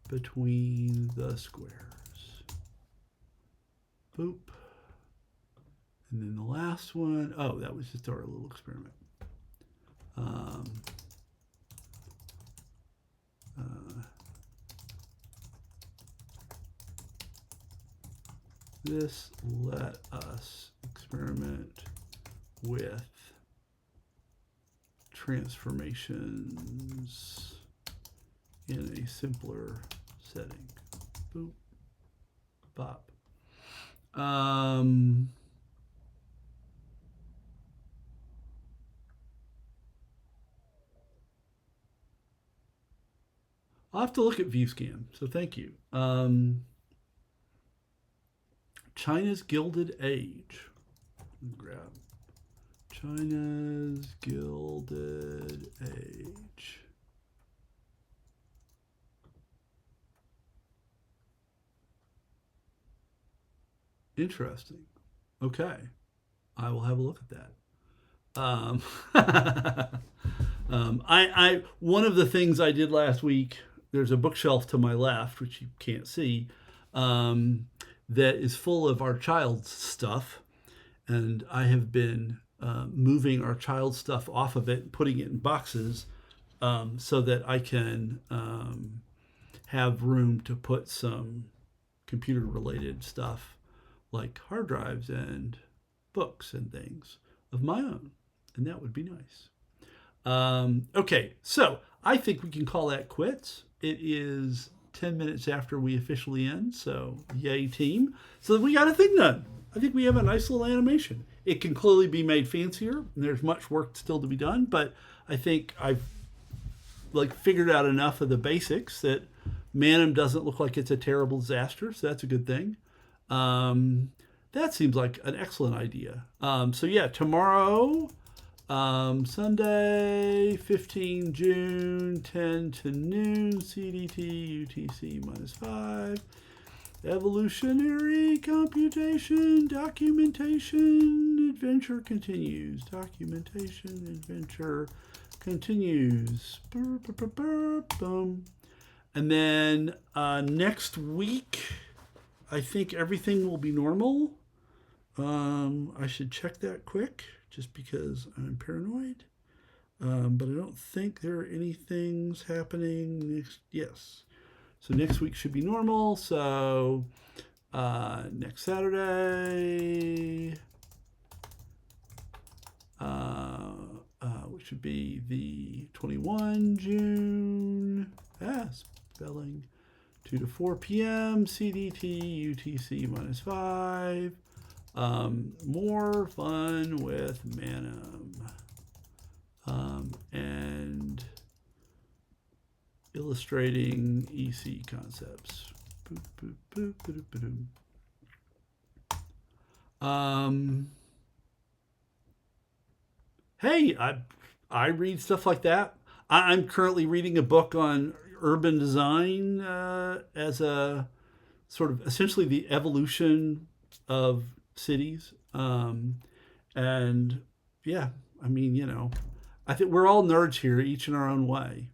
between the squares. Boop. And then the last one, oh, that was just our little experiment. This let us experiment with transformations in a simpler setting. Boop. Bop. I'll have to look at ViewScan, so thank you. China's Gilded Age. Grab China's Gilded Age. Interesting. Okay. I will have a look at that. One of the things I did last week, there's a bookshelf to my left, which you can't see, that is full of our child's stuff. And I have been moving our child's stuff off of it, putting it in boxes so that I can have room to put some computer-related stuff like hard drives and books and things of my own. And that would be nice. Okay, so I think we can call that quits. It is 10 minutes after we officially end, so yay team. So we got a thing done. I think we have a nice little animation. It can clearly be made fancier, and there's much work still to be done, but I think I've figured out enough of the basics that Manim doesn't look like it's a terrible disaster, so that's a good thing. That seems like an excellent idea. So yeah, tomorrow, Sunday, 15 June, 10 to noon, CDT, UTC -5. Evolutionary Computation, documentation, adventure continues. Documentation, adventure continues. Boom. And then next week, I think everything will be normal. I should check that quick just because I'm paranoid. But I don't think there are any things happening next. Yes. So next week should be normal. So next Saturday, which would be the 21 June. Spelling. 2 to 4 p.m. CDT, UTC -5. More fun with Manim. And illustrating EC concepts. Boop, boop, boop, boop, boop, boop. Hey, I read stuff like that. I'm currently reading a book on urban design as a sort of essentially the evolution of cities. And yeah, I mean, I think we're all nerds here, each in our own way.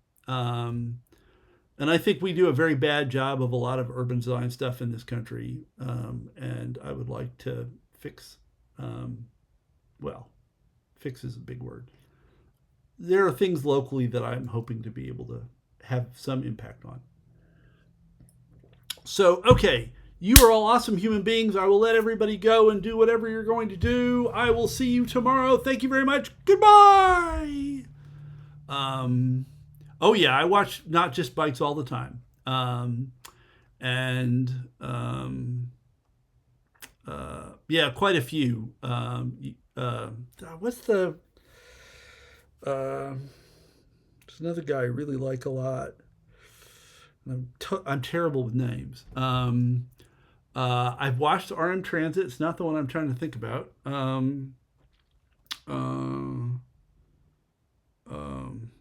And I think we do a very bad job of a lot of urban design stuff in this country. And I would like to fix well, fix is a big word. There are things locally that I'm hoping to be able to have some impact on. So, okay, you are all awesome human beings. I will let everybody go and do whatever you're going to do. I will see you tomorrow. Thank you very much. Goodbye. Oh yeah, I watch Not Just Bikes all the time. And yeah, quite a few. What's the? There's another guy I really like a lot. I'm terrible with names. I've watched RM Transit. It's not the one I'm trying to think about.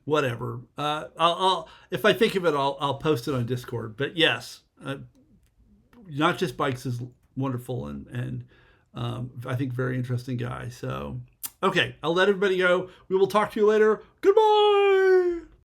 Whatever. I'll if I think of it, I'll post it on Discord. But yes, Not Just Bikes is wonderful and I think very interesting guy. So okay, I'll let everybody go. We will talk to you later. Goodbye.